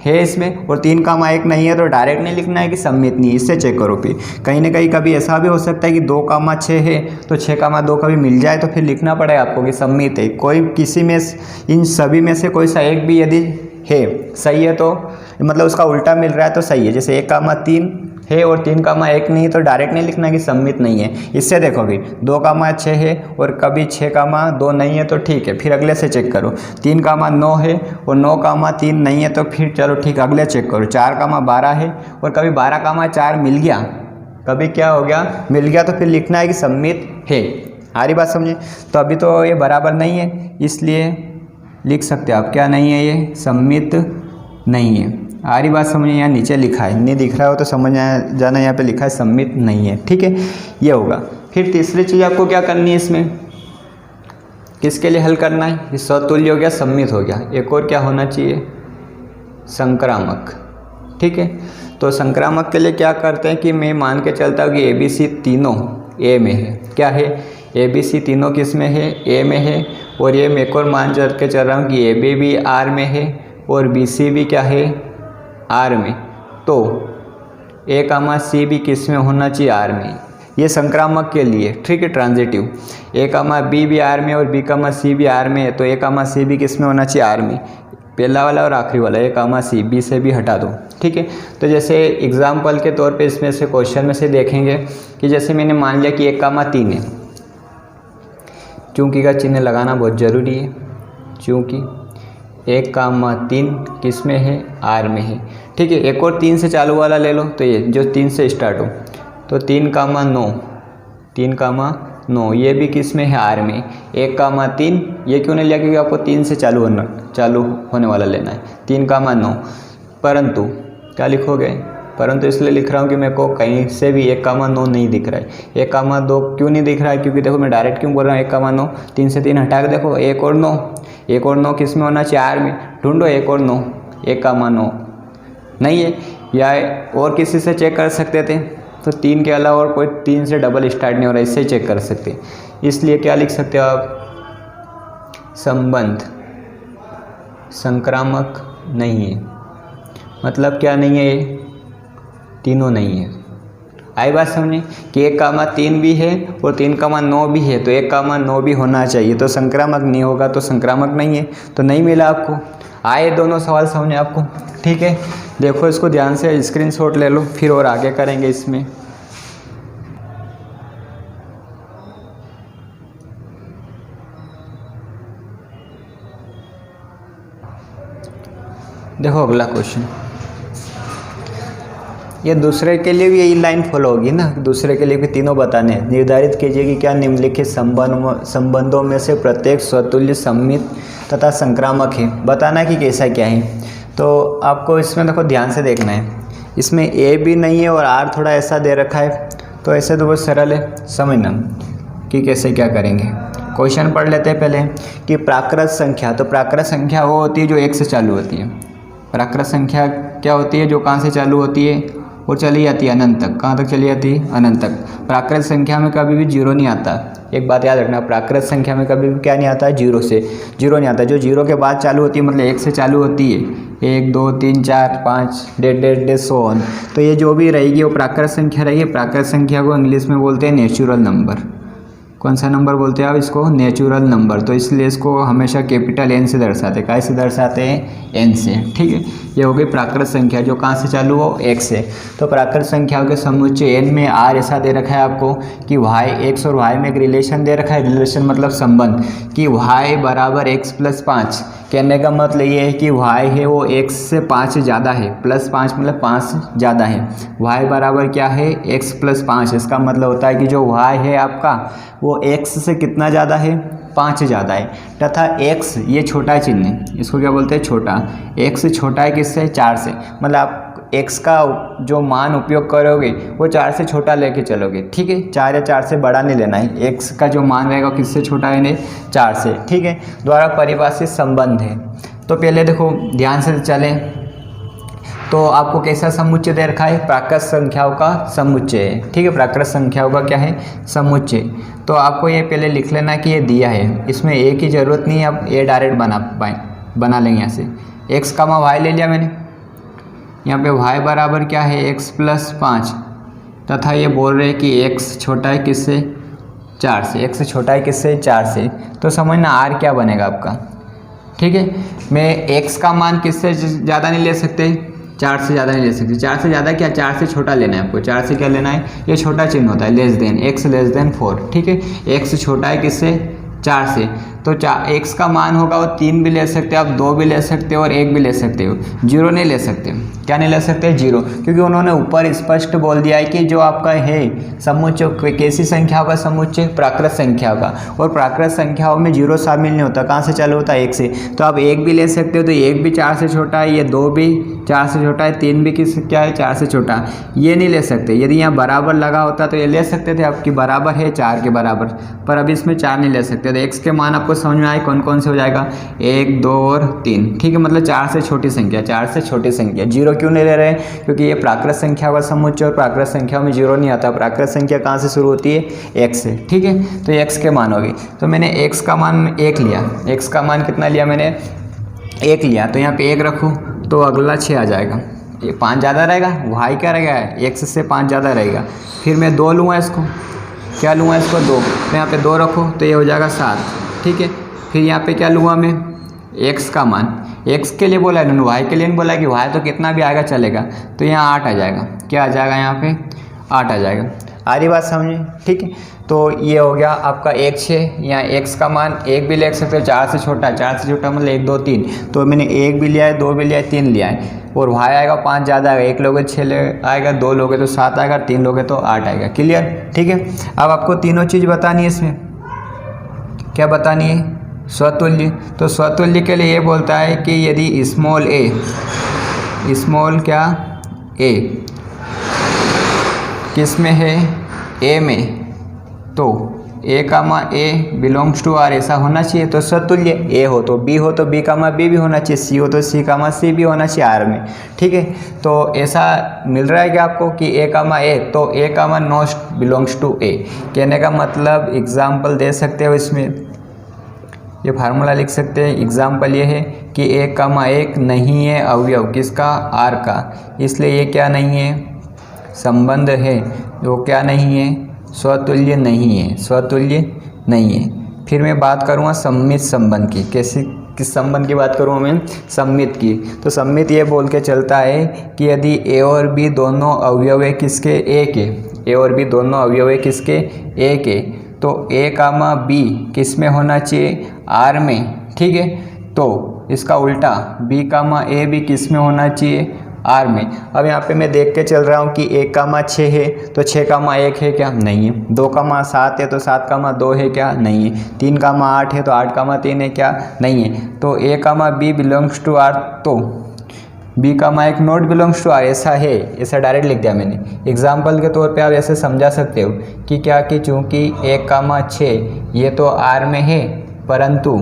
है इसमें और 3,1 नहीं है, तो डायरेक्ट नहीं लिखना है कि सममित नहीं, इससे चेक करो। फिर कहीं ना कहीं कभी ऐसा भी हो सकता है कि 2,6 है तो 6,2 कभी मिल जाए, तो फिर लिखना पड़ेगा आपको कि सममित है। कोई किसी में इन सभी में से कोई सा एक भी यदि है सही है तो मतलब उसका उल्टा मिल रहा है तो सही है। जैसे 1,3 है और 3,1 नहीं, तो डायरेक्ट नहीं लिखना कि सममित नहीं है। इससे देखो फिर 2,6 है और कभी 6,2 नहीं है तो ठीक है, फिर अगले से चेक करो। 3,9 है और 9,3 नहीं है तो फिर चलो ठीक, अगले चेक करो। 4,12 है और कभी 12,4 मिल गया, कभी क्या हो गया, मिल गया, तो फिर लिखना है कि सममित है। आ रही बात समझे। तो अभी तो ये बराबर नहीं है, इसलिए लिख सकते हो आप क्या नहीं है, ये सममित नहीं है। आ रही बात समझिए, यहाँ नीचे लिखा है, नहीं दिख रहा हो तो समझ जाना, यहाँ पे लिखा है सममित नहीं है, ठीक है, ये होगा। फिर तीसरी चीज़ आपको क्या करनी है, इसमें किसके लिए हल करना है, ये स्वतुल्य हो गया, सममित हो गया, एक और क्या होना चाहिए, संक्रामक, ठीक है। तो संक्रामक के लिए क्या करते हैं कि मैं मान के चलता हूँ कि ABC तीनों ए में है, क्या है, ABC तीनों किस में है, ए में है, और ये मैं एक और मान के चल रहा हूँ कि AB भी आर में है और BC भी क्या है, आर में, तो A,C भी किस में होना चाहिए, आर में। ये संक्रामक के लिए, ठीक है, ट्रांजिटिव। A,B भी आर में और B,C भी आर में है, तो A,C भी किस में होना चाहिए, आर में। पहला वाला और आखिरी वाला A,C, B से भी हटा दो, ठीक है। तो जैसे एग्जाम्पल के तौर पे इसमें से क्वेश्चन में से देखेंगे कि जैसे मैंने मान लिया कि 1,3 है, चूँकि का चिन्ह लगाना बहुत ज़रूरी है, चूँकि 1,3 किस में है, आर में है, ठीक है। एक और 3 से चालू वाला ले लो, तो ये जो 3 से स्टार्ट हो, तो 3,9, 3,9 ये भी किस में है, आर में। 1,3 ये क्यों नहीं लिया, क्योंकि आपको 3 से चालू होने वाला लेना है, 3,9। परंतु क्या लिखोगे, परंतु इसलिए लिख रहा हूँ कि मेरे को कहीं से भी 1,9 नहीं दिख रहा है। 1,2 क्यों नहीं दिख रहा है, क्योंकि देखो मैं डायरेक्ट क्यों बोल रहा हूँ 1,9, 3 से 3 हटा के देखो, 1 और 9, 1 और 9 किस में होना चाहिए, आर में। ढूंढो 1 और 9, 1,9 नहीं है, या और किसी से चेक कर सकते थे, तो 3 के अलावा और कोई 3 से डबल स्टार्ट नहीं हो रहा, इससे चेक कर सकते। इसलिए क्या लिख सकते हो आप, संबंध संक्रामक नहीं है, मतलब क्या नहीं है, ये तीनों नहीं है। आई बात समझे कि 1,3 भी है और 3,9 भी है, तो 1,9 भी होना चाहिए, तो संक्रामक नहीं होगा, तो संक्रामक नहीं है, तो नहीं मिला आपको। आए दोनों सवाल समझे आपको, ठीक है। देखो इसको ध्यान से स्क्रीनशॉट ले लो, फिर और आगे करेंगे इसमें। देखो अगला क्वेश्चन, ये दूसरे के लिए भी यही लाइन फॉलो होगी ना, दूसरे के लिए भी तीनों बताने हैं। निर्धारित कीजिए कि क्या निम्नलिखित संबंधों में से प्रत्येक स्वतुल्य, सममित तथा संक्रामक है। बताना कि कैसा क्या है। तो आपको इसमें देखो ध्यान से देखना है, इसमें ए भी नहीं है और आर थोड़ा ऐसा दे रखा है, तो ऐसे तो बहुत सरल है समझना कि कैसे क्या करेंगे। क्वेश्चन पढ़ लेते हैं पहले कि प्राकृत संख्या, तो प्राकृत संख्या वो होती है जो 1 से चालू होती है। प्राकृत संख्या क्या होती है, जो कहाँ से चालू होती है और चली जाती है अनंत तक। कहाँ तक चली जाती है, अनंत तक। प्राकृत संख्या में कभी भी जीरो नहीं आता। एक बात याद रखना, प्राकृत संख्या में कभी भी क्या नहीं आता है, जीरो नहीं आता। जो जीरो के बाद चालू होती है, मतलब 1 से चालू होती है, 1 2 3 4 5 डेढ़ सो ऑन, तो ये जो भी रहेगी वो प्राकृत संख्या रहेगी। प्राकृत संख्या को इंग्लिश में बोलते हैं नेचुरल नंबर। कौन सा नंबर बोलते हैं आप इसको, नेचुरल नंबर। तो इसलिए इसको हमेशा कैपिटल एन से दर्शाते हैं। कैसे दर्शाते हैं, एन से, ठीक है। ये हो गई प्राकृत संख्या जो कहाँ से चालू हो, एक से। तो प्राकृत संख्याओं के समुच्चय एन में आर ऐसा दे रखा है आपको कि वाई, एक्स और वाई में एक रिलेशन दे रखा है। रिलेशन मतलब संबंध, कि वाई बराबर एक्स प्लस 5। कहने का मतलब ये है कि वाई है वो एक्स से 5 ज़्यादा है, प्लस 5 मतलब 5 ज़्यादा है। वाई बराबर क्या है, एक्स प्लस 5। इसका मतलब होता है कि जो वाई है आपका वो एक्स से कितना ज़्यादा है, 5 ज़्यादा है। तथा एक्स ये छोटा चिन्ह है, इसको क्या बोलते हैं, छोटा। एक्स छोटा है किससे, 4 से। मतलब आप एक्स का जो मान उपयोग करोगे वो 4 से छोटा लेके चलोगे, ठीक है। 4 या 4 से बड़ा नहीं लेना है। एक्स का जो मान रहेगा किससे छोटा है, नहीं 4 से, ठीक है। द्वारा परिभाषित संबंध है। तो पहले देखो ध्यान से चलें, तो आपको कैसा समुच्चय दे रखा है, प्राकृत संख्याओं का समुच्चय है, ठीक है। प्राकृत संख्याओं का क्या है, समुच्चय। तो आपको ये पहले लिख लेना कि ये दिया है, इसमें ए की ज़रूरत नहीं है, आप ए डायरेक्ट बना लेंगे यहाँ से। एक्स का वाई ले लिया मैंने, यहाँ पे y बराबर क्या है, x प्लस 5। तथा ये बोल रहे हैं कि x छोटा है किससे, 4 से। x छोटा है किससे, 4 से। तो समझना r क्या बनेगा आपका, ठीक है। मैं x का मान किससे ज़्यादा नहीं ले सकते, 4 से ज़्यादा नहीं ले सकते। 4 से ज़्यादा क्या, 4 से छोटा लेना है आपको। 4 से क्या लेना है, ये छोटा चिन्ह होता है, less than, x less than 4, ठीक है। x छोटा है किससे, 4 से। तो x का मान होगा वो 3 भी ले सकते हो आप, 2 भी ले सकते हो और 1 भी ले सकते हो। 0 नहीं ले सकते। क्या नहीं ले सकते, 0, क्योंकि उन्होंने ऊपर स्पष्ट बोल दिया है कि जो आपका है समुच्चय कैसी संख्याओं का समुच्चय, प्राकृत संख्याओं का। और प्राकृत संख्याओं में 0 शामिल नहीं होता। कहाँ से चालू होता है, 1 से। तो आप 1 भी ले सकते हो, तो 1 भी 4 से छोटा है, ये 2 भी 4 से छोटा है, 3 भी किस क्या है, 4 से छोटा। ये नहीं ले सकते। यदि यहाँ बराबर लगा होता तो ये ले सकते थे, आपकी बराबर है 4 के बराबर, पर अभी इसमें 4 नहीं ले सकते। तो x के मान आपको समझ में आए कौन कौन से हो जाएगा, 1, 2 और 3, ठीक है। मतलब 4 से छोटी संख्या, 4 से छोटी संख्या। 0 क्यों नहीं ले रहे हैं, क्योंकि ये प्राकृत संख्या का समुच्चय और प्राकृत संख्या में 0 नहीं आता। प्राकृत संख्या कहाँ से शुरू होती है, 1 से, ठीक है। तो x के मान हो गए। तो मैंने x का मान 1 लिया, x का मान कितना लिया मैंने, 1 लिया। तो यहाँ पे 1 रखूँ तो अगला 6 आ जाएगा, ये 5 ज़्यादा रहेगा, y क्या रहेगा, x से 5 ज़्यादा रहेगा। फिर मैं 2 लूँगा इसको, क्या लूँगा इसको, 2। तो यहाँ पे 2 रखो तो ये हो जाएगा 7, ठीक है। फिर यहाँ पे क्या लूँगा मैं, x का मान, x के लिए बोला है, y के लिए नहीं बोला है कि y तो कितना भी आएगा चलेगा। तो यहाँ 8 आ जाएगा, क्या आ जाएगा, यहाँ पे 8 आ जाएगा। आ रही बात समझे, ठीक है। तो ये हो गया आपका 1, 6। यहाँ x का मान 1 भी ले सकते हो, 4 से छोटा, 4 से छोटा मतलब 1, 2, 3। तो मैंने 1 भी लिया है, 2 भी लिया है, 3 लिया है। और y आएगा 5 ज़्यादा आएगा, 1 लोगे 6 आएगा, 2 लोगे तो 7 आएगा, 3 लोगे तो 8 आएगा। क्लियर, ठीक है। अब आपको तीनों चीज़ बतानी है इसमें, क्या बतानी है, स्वतुल्य। तो स्वतुल्य के लिए ये बोलता है कि यदि स्मॉल क्या, a किस में है, a में, तो a comma a belongs to r ऐसा होना चाहिए। तो स्वतुल्य a हो तो b हो, तो b कामा b भी होना चाहिए, c हो तो c कामा c भी होना चाहिए r में, ठीक है। तो ऐसा मिल रहा है कि आपको कि a कामा a, तो a comma not belongs to a। कहने का मतलब एग्जाम्पल दे सकते हो, इसमें ये फार्मूला लिख सकते हैं। एग्जाम्पल ये है कि 1 कामा 1 नहीं है अवयव किसका, r का, इसलिए ये क्या नहीं है, संबंध है, वो क्या नहीं है, स्वतुल्य नहीं है, स्वतुल्य नहीं है। फिर मैं बात करूँगा सममित संबंध की। कैसे, किस संबंध की बात करूँ मैं, सममित की। तो सममित ये बोल के चलता है कि यदि a और b दोनों अवयव है किसके, a के, a और b दोनों अवयव है किसके, a के, तो a कामा b किस में होना चाहिए, r में, ठीक है। तो इसका उल्टा b कामा a भी किस में होना चाहिए, r में। अब यहाँ पे मैं देख के चल रहा हूँ कि 1 कामा 6 है तो 6 कामा 1 है क्या, नहीं है। 2 कामा 7 है तो 7 कामा 2 है क्या, नहीं है। 3 कामा 8 है तो 8 कामा 3 है क्या, नहीं है। तो a comma b belongs to r, तो b comma 1 not belongs to r, ऐसा है, ऐसा डायरेक्ट लिख दिया मैंने। एग्जाम्पल के तौर पे आप ऐसे समझा सकते हो कि क्या, कि चूँकि 1 कामा 6 ये तो r में है, परंतु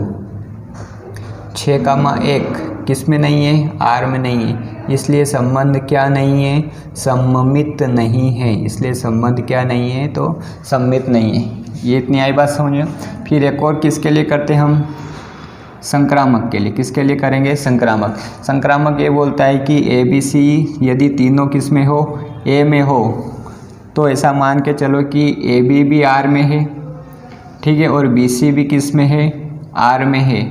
6 कामा 1 किस में नहीं है, r में नहीं है, इसलिए संबंध क्या नहीं है, सममित नहीं है। इसलिए संबंध क्या नहीं है, तो सममित नहीं है। ये इतनी आई बात समझिए। फिर एक और किसके लिए करते हैं हम, संक्रामक के लिए। किसके लिए करेंगे, संक्रामक। संक्रामक ये बोलता है कि ए बी सी यदि तीनों किस में हो, a में हो, तो ऐसा मान के चलो कि ए बी भी r में है, ठीक है, और बी सी भी किस में है, आर में है,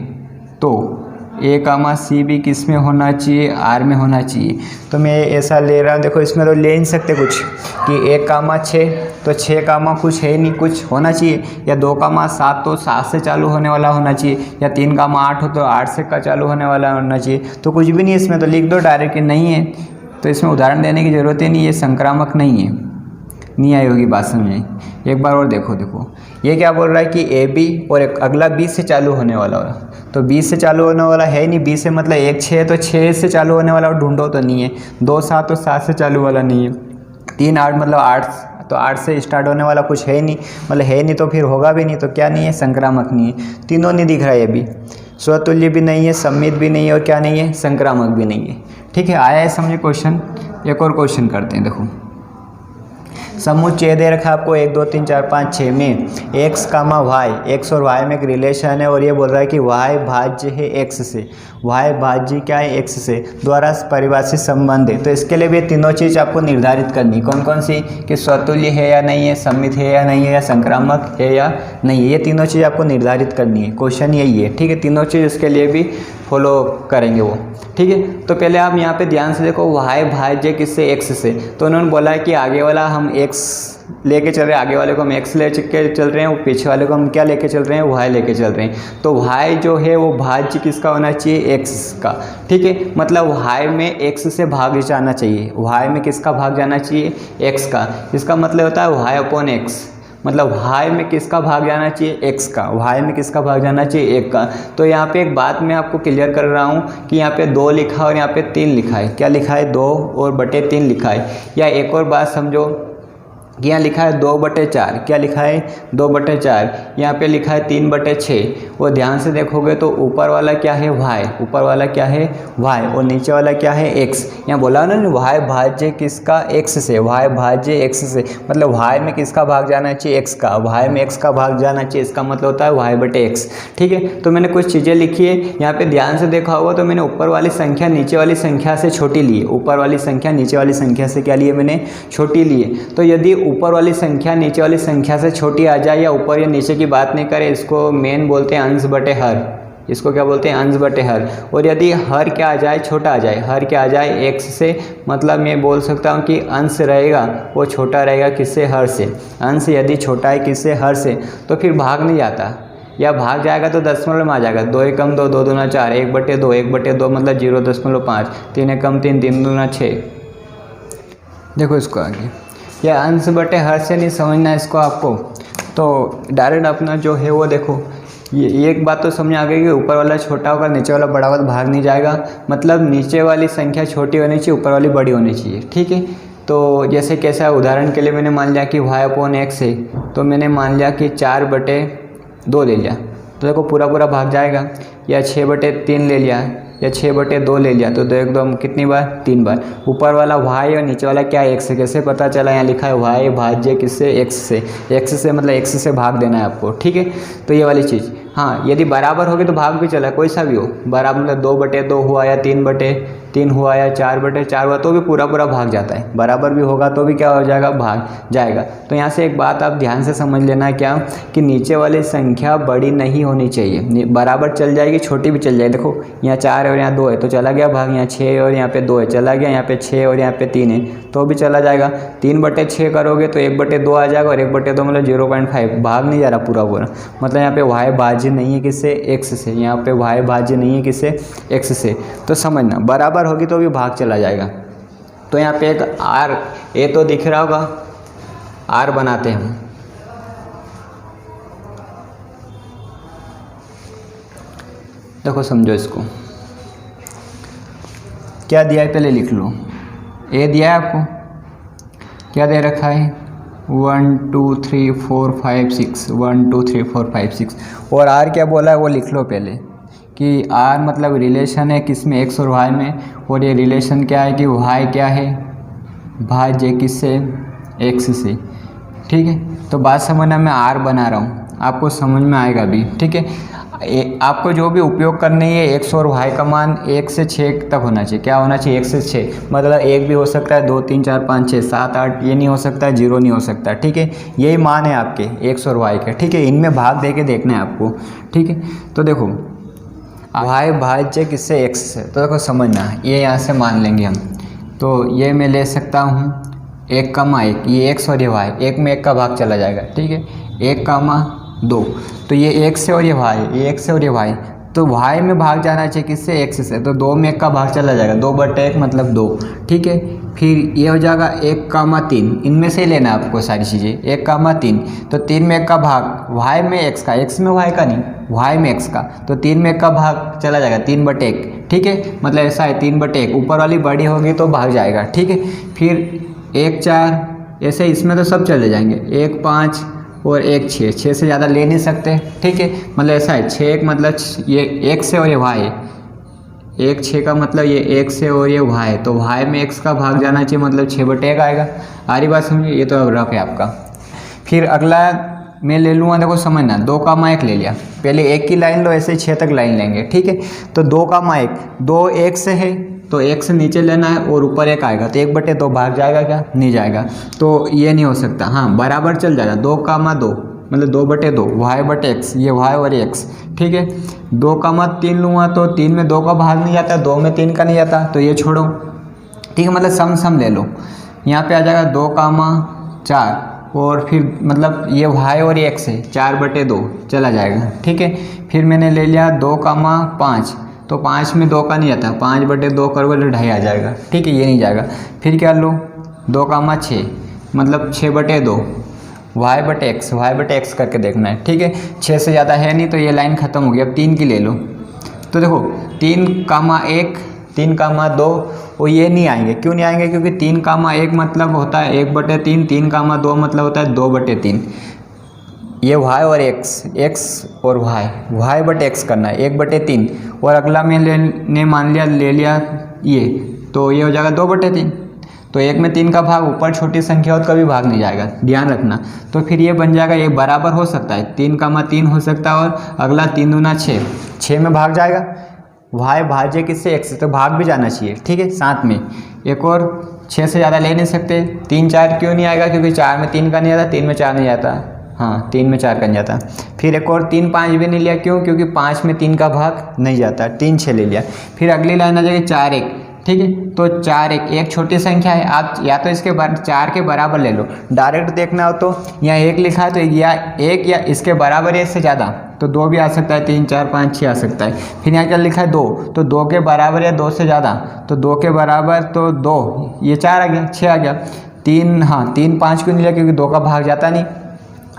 तो ए कामा सी भी किस में होना चाहिए, आर में होना चाहिए। तो मैं ऐसा ले रहा हूँ, देखो इसमें तो ले नहीं सकते कुछ कि 1 कामा 6, तो 6 कामा कुछ है नहीं, कुछ होना चाहिए, या 2 कामा 7 तो 7 से चालू होने वाला होना चाहिए, या 3 कामा 8 हो तो 8 से का चालू होने वाला होना चाहिए। तो कुछ भी नहीं इसमें, तो लिख दो डायरेक्ट नहीं है, तो इसमें उदाहरण देने की ज़रूरत ही नहीं, ये संक्रामक नहीं है। नहीं आई होगी बात समझ में। एक बार और देखो ये क्या बोल रहा है कि ए बी और एक अगला 20 से चालू होने वाला हो, तो 20 से चालू होने वाला है नहीं, 20 से मतलब 1 6 है, तो 6 से चालू होने वाला ढूंढो, तो नहीं है। 2 7 तो 7 से चालू वाला नहीं है। 3 8 मतलब 8, तो 8 से स्टार्ट होने वाला कुछ है नहीं, मतलब है नहीं तो फिर होगा भी नहीं, तो क्या नहीं है, संक्रामक नहीं है। तीनों नहीं दिख रहा है, ये भी स्वतुल्य भी नहीं है, सम्मित भी नहीं है, और क्या नहीं है, संक्रामक भी नहीं है। ठीक है, आया है समझे क्वेश्चन। एक और क्वेश्चन करते हैं, देखो समुच्चय दे रखा है आपको 1 2 3 4 5 6 में x कामा वाई, एक्स और वाई में एक रिलेशन है, और ये बोल रहा है कि y भाज्य है x से, y भाज्य क्या है, x से द्वारा परिभाषित संबंध है। तो इसके लिए भी तीनों चीज़ आपको निर्धारित करनी, कौन कौन सी, कि स्वतुल्य है या नहीं है, सम्मित है या नहीं है, या संक्रामक है या नहीं है, ये तीनों चीज़ आपको निर्धारित करनी है। क्वेश्चन यही है, ठीक है, तीनों चीज़ इसके लिए भी फॉलो करेंगे वो। ठीक है, तो पहले आप यहाँ पे ध्यान से देखो, y भाज्य किससे, x से, तो उन्होंने बोला है कि आगे वाला हम x लेके चल रहे हैं, आगे वाले को हम x ले के चल रहे हैं, और पीछे वाले को हम क्या लेके चल रहे हैं, y लेके चल रहे हैं। तो y जो है वो भाज्य किसका होना चाहिए, x का। ठीक है, मतलब y में x से भाग जाना चाहिए, y में किसका भाग जाना चाहिए, x का। इसका मतलब होता है y अपॉन x, मतलब y में किसका भाग जाना चाहिए, x का, y में किसका भाग जाना चाहिए, 1 का। तो यहाँ पे एक बात मैं आपको क्लियर कर रहा हूँ कि यहाँ पे 2 लिखा और यहाँ पे 3 लिखा है। क्या लिखा है, 2 और बटे 3 लिखा है। या एक और बात समझो कि यहाँ लिखा है 2 बटे 4, क्या लिखा है, 2 बटे 4, यहाँ पे लिखा है 3 बटे 6। वो ध्यान से देखोगे तो ऊपर वाला क्या है, y, ऊपर वाला क्या है, y, और नीचे वाला क्या है, x। यहाँ बोला ना y भाज्य किसका, x से, y भाज्य x से, मतलब y में किसका भाग जाना चाहिए, x का, y में x का भाग जाना चाहिए, इसका मतलब होता है y बटे x। ठीक है, तो मैंने कुछ चीज़ें लिखी है यहाँ पे, ध्यान से देखा होगा तो मैंने ऊपर वाली संख्या नीचे वाली संख्या से छोटी ली है, ऊपर वाली संख्या नीचे वाली संख्या से क्या लिए, मैंने छोटी ली है। तो यदि ऊपर वाली संख्या नीचे वाली संख्या से छोटी आ जाए, या ऊपर या नीचे की बात नहीं करे, इसको मेन बोलते हैं अंश बटे हर, इसको क्या बोलते हैं, अंश बटे हर। और यदि हर क्या आ जाए, छोटा आ जाए, हर क्या आ जाए, x से, मतलब मैं बोल सकता हूँ कि अंश रहेगा वो छोटा रहेगा किससे, हर से। अंश यदि छोटा है किससे, हर से, तो फिर भाग नहीं जाता, या भाग जाएगा तो दशमलव में आ जाएगा। 2 एकम 2, 2 दूना 4, 1 बटे 2, 1 बटे 2 मतलब 0.5, 3 एकम 3, 3 दूना 6। देखो इसको आगे, या अंश बटे हर से नहीं समझना इसको आपको, तो डायरेक्ट अपना जो है वो देखो, ये एक बात तो समझ आ गई कि ऊपर वाला छोटा होगा, नीचे वाला बड़ा होगा तो भाग नहीं जाएगा, मतलब नीचे वाली संख्या छोटी होनी चाहिए, ऊपर वाली बड़ी होनी चाहिए। ठीक है, तो जैसे कैसा, उदाहरण के लिए मैंने मान लिया कि y अपॉन x है, तो मैंने मान लिया कि 4 बटे 2 ले लिया, तो देखो पूरा पूरा भाग जाएगा। या 6 बटे 3 ले लिया, या 6 बटे 2 ले लिया, तो एकदम कितनी बार, 3 बार। ऊपर वाला y और नीचे वाला क्या है, x से। कैसे पता चला, यहाँ लिखा है y भाज्य किससे, x से, x से मतलब x से भाग देना है आपको। ठीक है, तो ये वाली चीज़। हाँ, यदि बराबर होगी तो भाग भी चला, कोई सा भी हो, बराबर मतलब 2 बटे 2 हुआ, या 3 बटे 3 हुआ, या 4 बटे 4 हुआ, तो भी पूरा पूरा भाग जाता है। बराबर भी होगा तो भी क्या हो जाएगा, भाग जाएगा। तो यहाँ से एक बात आप ध्यान से समझ लेना, क्या कि नीचे वाली संख्या बड़ी नहीं होनी चाहिए, बराबर चल जाएगी, छोटी भी चल जाएगी। देखो यहाँ 4 और यहाँ 2 है तो चला गया भाग, यहाँ 6 और यहाँ पे 2 है चला गया, यहाँ पे 6 और यहाँ पे 3 है तो भी चला जाएगा। 3 बटे 6 करोगे तो 1 बटे 2 आ जाएगा, और 1 बटे 2 मतलब 0.5, भाग नहीं जा रहा पूरा पूरा, मतलब यहाँ पे y भाज्य नहीं है किससे, x से, यहाँ पे y भाज्य नहीं है किससे, x से। तो समझना, बराबर होगी तो भी भाग चला जाएगा। तो यहाँ पे एक r, ए तो दिख रहा होगा, r बनाते हैं हम। देखो समझो इसको, क्या दिया है पहले लिख लो। ए दिया है आपको, क्या दे रखा है, 1 2 3 4 5 6, 1 2 3 4 5 6। और आर क्या बोला है वो लिख लो पहले, कि आर मतलब रिलेशन है किसमें, एक्स और वाई में, और ये रिलेशन क्या है कि वाई क्या है, भाज्य किससे, एक्स से। ठीक है, तो बात समझना, मैं आर बना रहा हूँ, आपको समझ में आएगा भी। ठीक है, आपको जो भी उपयोग करनी है x और y का मान 1 से 6 तक होना चाहिए। क्या होना चाहिए? 1 से 6, मतलब 1 भी हो सकता है, 2 3 4 5 6 7 8, ये नहीं हो सकता है, 0 नहीं हो सकता। ठीक है, यही मान है आपके x और y के। ठीक है, इनमें भाग दे के देखना है आपको। ठीक है, तो देखो y भाज्य किससे x से, तो देखो समझना, ये यहाँ से मान लेंगे हम। तो ये मैं ले सकता हूँ 1 कामा 1, ये x और ये y, 1 में 1 का भाग चला जाएगा। ठीक है, 1 कामा 2, तो ये x से और ये y, ये x से और ये y, तो y में भाग जाना चाहिए किससे? x से, तो 2 में 1 का भाग चला जाएगा, 2/1 मतलब 2। ठीक है, फिर ये हो जाएगा 1 कामा 3, इनमें से ही लेना है आपको सारी चीज़ें। 1 कामा 3, तो 3 में 1 का भाग y में x का, x में y का नहीं, y में x का, तो 3 में 1 का भाग चला जाएगा, 3/1। ठीक है, मतलब ऐसा है 3/1, ऊपर वाली बड़ी होगी तो भाग जाएगा। ठीक है, फिर 1 4, ऐसे इसमें तो सब चले जाएंगे, 1 5 और 1 6, 6 से ज़्यादा ले नहीं सकते। ठीक है, मतलब ऐसा है 6 1 मतलब ये 1 से और ये y, 1 6 का मतलब ये 1 से और ये y, तो y में x का भाग जाना चाहिए, मतलब 6/1 आएगा। आ रही बात समझिए, ये तो अब रफ है आपका। फिर अगला मैं ले लूँगा, देखो समझना, 2 कामा 1 ले लिया, पहले 1 की लाइन लो, ऐसे 6 तक लाइन लेंगे। ठीक है, तो 2 कामा 1, 2 1 से है तो 1 से नीचे लेना है और ऊपर 1 आएगा, तो 1/2 भाग जाएगा क्या? नहीं जाएगा, तो ये नहीं हो सकता। हाँ, बराबर चल जाएगा, 2 कामा 2 मतलब 2/2, y/x, ये y और x। ठीक है, 2 कामा 3 लूँगा तो 3 में 2 का भाग नहीं जाता, 2 में 3 का नहीं जाता, तो ये छोड़ो। ठीक है, मतलब सम सम ले लो, यहाँ पे आ जाएगा 2 कामा 4, और फिर मतलब ये y और ये x है, 4/2 चला जाएगा। ठीक है, फिर मैंने ले लिया 2 कामा 5, तो 5 में 2 का नहीं आता, 5/2 करोगे तो 2.5 आ जाएगा। ठीक है, ये नहीं जाएगा। फिर क्या लो, 2 कामा 6 मतलब 6/2, y/x करके देखना है। ठीक है, 6 से ज़्यादा है नहीं, तो ये लाइन ख़त्म हो गई। अब 3 की ले लो, तो देखो 3 कामा 1, 3 कामा 2, वो ये नहीं आएंगे। क्यों नहीं आएंगे? क्योंकि 3 कामा 1 मतलब होता है 1/3, 3 कामा 2 मतलब होता है 2/3। ये y और x और y/x करना है 1/3, और अगला मैंने मान लिया ले लिया ये, तो ये हो जाएगा 2/3। तो 1 में 3 का भाग, ऊपर छोटी संख्या हो तो कभी भाग नहीं जाएगा, ध्यान रखना। तो फिर ये बन जाएगा, ये बराबर हो सकता है, 3 कामा 3 हो सकता है, और अगला 3 दूना 6, 6 में भाग जाएगा, y भाज्य किससे? x से, तो भाग भी जाना चाहिए। ठीक है, साथ में एक और 6 से ज़्यादा ले नहीं सकते। 3 4 क्यों नहीं आएगा? क्योंकि 4 में 3 का नहीं आता, 3 में 4 नहीं आता। हाँ, 3 में 4 का नहीं जाता। फिर एक और 3 5 भी नहीं लिया, क्यों? क्योंकि 5 में 3 का भाग नहीं जाता, 3 6 ले लिया। फिर अगली लाइन आ जाएगी 4 1। ठीक है, तो 4 एक छोटी संख्या है, आप या तो इसके 4 के बराबर ले लो। डायरेक्ट देखना हो तो यहाँ 1 लिखा है, तो या 1 या इसके बराबर है, इससे ज़्यादा तो 2 भी आ सकता है, 3 4 5 6 आ सकता है। फिर यहाँ क्या लिखा है 2, तो 2 के बराबर या 2 से ज़्यादा, तो 2 के बराबर तो 2, ये 4 आ गया, 6 आ गया। 3, हाँ 3 5 क्यों नहीं लिया? क्योंकि 2 का भाग जाता नहीं।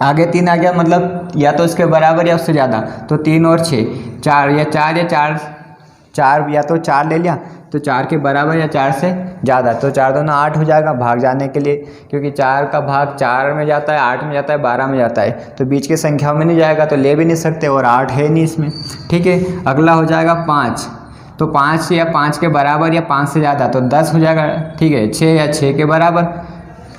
आगे 3 आ गया, मतलब या तो इसके बराबर या उससे ज़्यादा, तो 3 और 6 4, या 4 या तो 4 ले लिया, तो 4 के बराबर या 4 से ज़्यादा, तो 4 दूना 8 हो जाएगा भाग जाने के लिए, क्योंकि 4 का भाग 4 में जाता है, 8 में जाता है, 12 में जाता है, तो बीच की संख्या में नहीं जाएगा, तो ले भी नहीं सकते, और 8 है नहीं इसमें। ठीक है, अगला हो जाएगा 5, तो 5 या 5 के बराबर या 5 से ज़्यादा, तो 10 हो जाएगा। ठीक है, 6 या 6 के बराबर,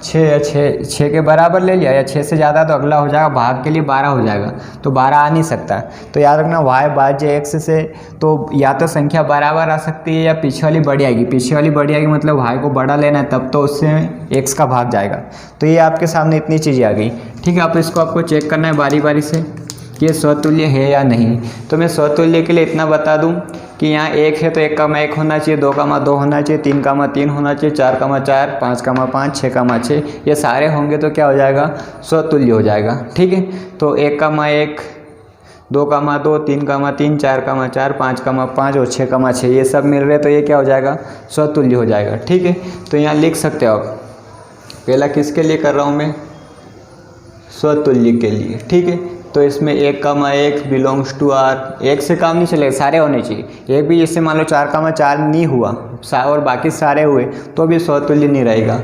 6 के बराबर ले लिया, या 6 से ज़्यादा, तो अगला हो जाएगा भाग के लिए 12 हो जाएगा, तो 12 आ नहीं सकता। तो याद रखना y भाज्य x से, तो या तो संख्या बराबर आ सकती है या पीछे वाली बड़ी आएगी। पीछे वाली बड़ी आएगी मतलब y को बड़ा लेना है, तब तो उससे x का भाग जाएगा। तो ये आपके सामने इतनी चीज़ें आ गई। ठीक है, आपको चेक करना है बारी बारी से कि ये स्वतुल्य है या नहीं। तो मैं स्वतुल्य के लिए इतना बता दूं कि यहाँ 1 है तो 1 कामा 1 होना चाहिए, 2 कामा 2 होना चाहिए, 3 कामा 3 होना चाहिए, 4 कामा 4, 5 कामा 5, 6 कामा 6, ये सारे होंगे तो क्या हो जाएगा? स्वतुल्य हो जाएगा। ठीक है, तो 1 कामा 1, 2 कामा 2, 3 कामा 3, 4 कामा 4, 5 कामा 5 और 6 कामा 6, ये सब मिल रहे, तो ये क्या हो जाएगा? स्वतुल्य हो जाएगा। ठीक है, तो यहाँ लिख सकते हो आप, पहला किसके लिए कर रहा हूँ मैं? स्वतुल्य के लिए। ठीक है, तो इसमें 1 कामा 1 बिलोंग्स टू R, 1 से काम नहीं चलेगा, सारे होने चाहिए। एक भी जैसे मान लो 4 कामा 4 नहीं हुआ और बाकी सारे हुए, तो भी स्वतुल्य नहीं रहेगा।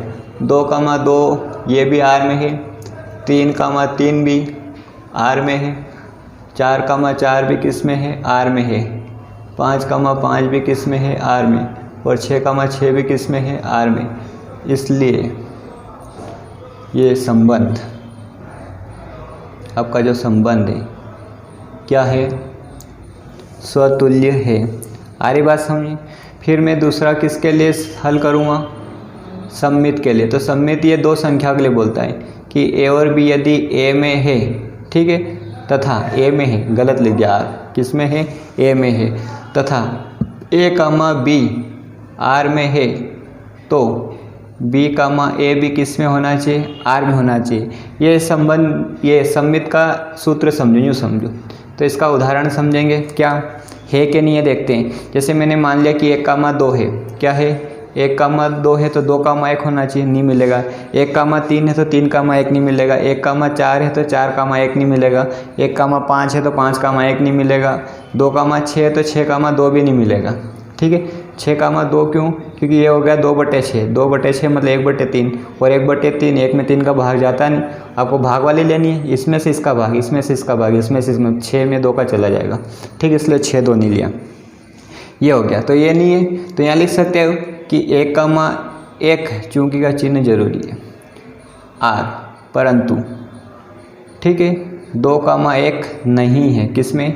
2 कामा 2 ये भी R में है, 3 कामा 3 भी R में है, 4 कामा 4 भी किस में है? R में है, 5 कामा 5 भी किस में है? R में, और 6 कामा 6 भी किस में है? R में। इसलिए ये संबंध, आपका जो संबंध है क्या है? स्वतुल्य है। आ रही बात समझिए। फिर मैं दूसरा किसके लिए हल करूँगा, सममित के लिए। तो सममित ये दो संख्या के लिए बोलता है कि ए और बी यदि ए में है, ठीक है, तथा ए में है, गलत लिख दिया, किस में है, ए में है, तथा ए कामा बी आर में है, तो बी कामा ए भी किस में होना चाहिए, आर में होना चाहिए। ये संबंध, ये सममित का सूत्र समझो, यूँ समझो। तो इसका उदाहरण समझेंगे, क्या है कि नहीं है देखते हैं। जैसे मैंने मान लिया कि 1 कामा 2 है, क्या है, 1 कामा 2 है तो 2 कामा 1 होना चाहिए, नहीं मिलेगा। 1 कामा 3 है तो 3 कामा 1 नहीं मिलेगा। 1 कामा 4 है तो 4 कामा 1 नहीं मिलेगा। 1 कामा 5 है तो 5 कामा 1 नहीं मिलेगा। 2 कामा 6 है तो 6 कामा 2 भी नहीं मिलेगा, ठीक है। 6 कामा 2 क्यों, क्योंकि ये हो गया 2/6, 2/6 मतलब 1/3, और 1/3 1 में 3 का भाग जाता नहीं, आपको भाग वाली लेनी है, इसमें से इसका भाग, इसमें से इसका भाग, इसमें से इसमें, 6 में 2 का चला जाएगा, ठीक, इसलिए 6 2 नहीं लिया, ये हो गया। तो ये नहीं है, तो यहाँ लिख सकते हो कि 1 कामा 1 चूंकि का चिन्ह जरूरी है आर, परंतु ठीक है 2 कामा 1 नहीं है, किसमें,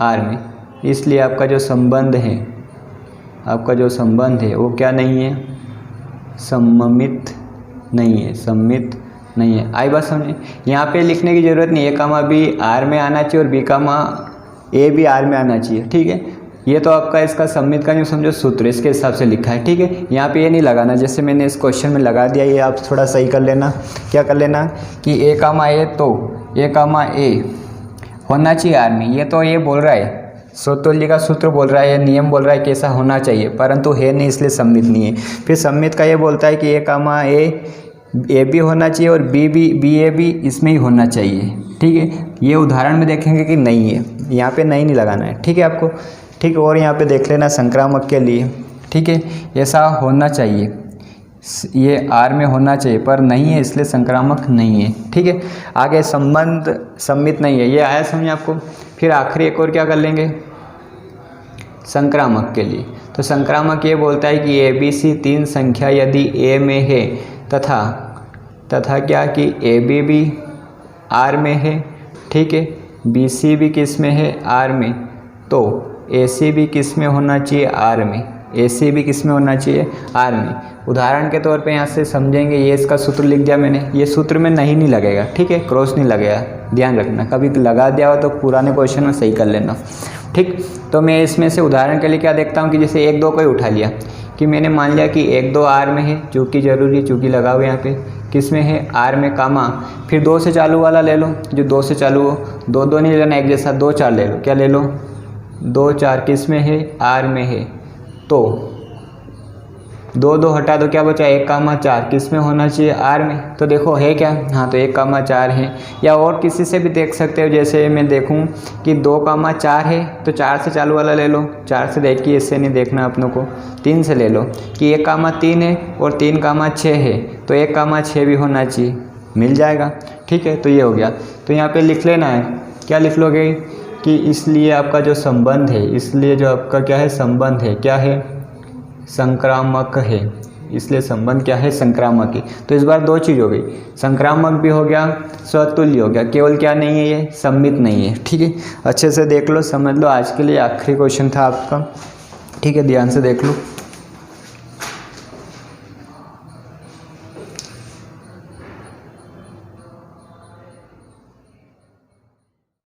आर में, इसलिए आपका जो संबंध है, आपका जो संबंध है वो क्या नहीं है, सममित नहीं है, सम्मित नहीं है। आई बात समझे। यहाँ पे लिखने की ज़रूरत नहीं है, ए कामा बी आर में आना चाहिए और बी कामा ए भी आर में आना चाहिए, ठीक है। ये तो आपका इसका सम्मित का यूँ समझो सूत्र, इसके हिसाब से लिखा है, ठीक है। यहाँ पे ये नहीं लगाना, जैसे मैंने इस क्वेश्चन में लगा दिया, ये आप थोड़ा सही कर लेना। क्या कर लेना कि ए कामा ए, तो ए कामा ए होना चाहिए आर में, ये तो ये बोल रहा है, स्वतुल्य का सूत्र बोल रहा है, ये नियम बोल रहा है कि ऐसा होना चाहिए, परंतु है नहीं, इसलिए सम्मित नहीं है। फिर सम्मित का ये बोलता है कि ए कामा ए भी होना चाहिए और बी ए भी इसमें ही होना चाहिए, ठीक है। ये उदाहरण में देखेंगे कि नहीं है, यहाँ पे नहीं लगाना है, ठीक है आपको, ठीक है। और यहाँ पे देख लेना संक्रामक के लिए, ठीक है, ऐसा होना चाहिए, ये आर में होना चाहिए, पर नहीं है, इसलिए संक्रामक नहीं है, ठीक है। आगे संबंध सम्मित नहीं है, ये आया समझे आपको। फिर आखिरी एक और क्या कर लेंगे, संक्रामक के लिए। तो संक्रामक ये बोलता है कि ABC 3 संख्या यदि ए में है तथा क्या कि AB भी आर में है, ठीक है, BC भी किस में है, आर में, तो AC भी किस में होना चाहिए, आर में, AC भी किस में होना चाहिए, आर में। उदाहरण के तौर पे यहाँ से समझेंगे, ये इसका सूत्र लिख दिया मैंने, ये सूत्र में नहीं लगेगा, ठीक है, क्रॉस नहीं लगेगा, ध्यान रखना, कभी लगा दिया हो तो पुराने क्वेश्चन में सही कर लेना, ठीक। तो मैं इसमें से उदाहरण के लिए क्या देखता हूँ कि जैसे 1 2 को ही उठा लिया, कि मैंने मान लिया कि 1 2 आर में है, जो कि जरूरी है, चूँकि लगा हुआ यहाँ पे, किस में है, आर में, कामा, फिर 2 से चालू वाला ले लो, जो 2 से चालू हो, 2 2 नहीं लेना एक जैसा, 2 4 ले लो, क्या ले लो, 2 4 किस में है, आर में है, तो 2 2 हटा दो, क्या बचा, 1 कामा 4 किस में होना चाहिए, आर में। तो देखो है क्या, हाँ, तो 1 कामा 4 है। या और किसी से भी देख सकते हो, जैसे मैं देखूं कि 2 कामा 4 है, तो 4 से चालू वाला ले लो, 4 से देखिए, इससे नहीं देखना अपनों को, 3 से ले लो, कि 1 कामा 3 है और 3 कामा 6 है, तो 1 कामा 6 भी होना चाहिए, मिल जाएगा, ठीक है। तो ये हो गया। तो यहाँ पर लिख लेना है, क्या लिख लोगे कि इसलिए आपका जो संबंध है, इसलिए जो आपका क्या है, संबंध है, क्या है, संक्रामक है, इसलिए संबंध क्या है, संक्रामक है। तो इस बार 2 चीज़ हो गई, संक्रामक भी हो गया, स्वतुल्य हो गया, केवल क्या नहीं है, ये सम्मित नहीं है, ठीक है। अच्छे से देख लो, समझ लो, आज के लिए आखिरी क्वेश्चन था आपका, ठीक है, ध्यान से देख लो।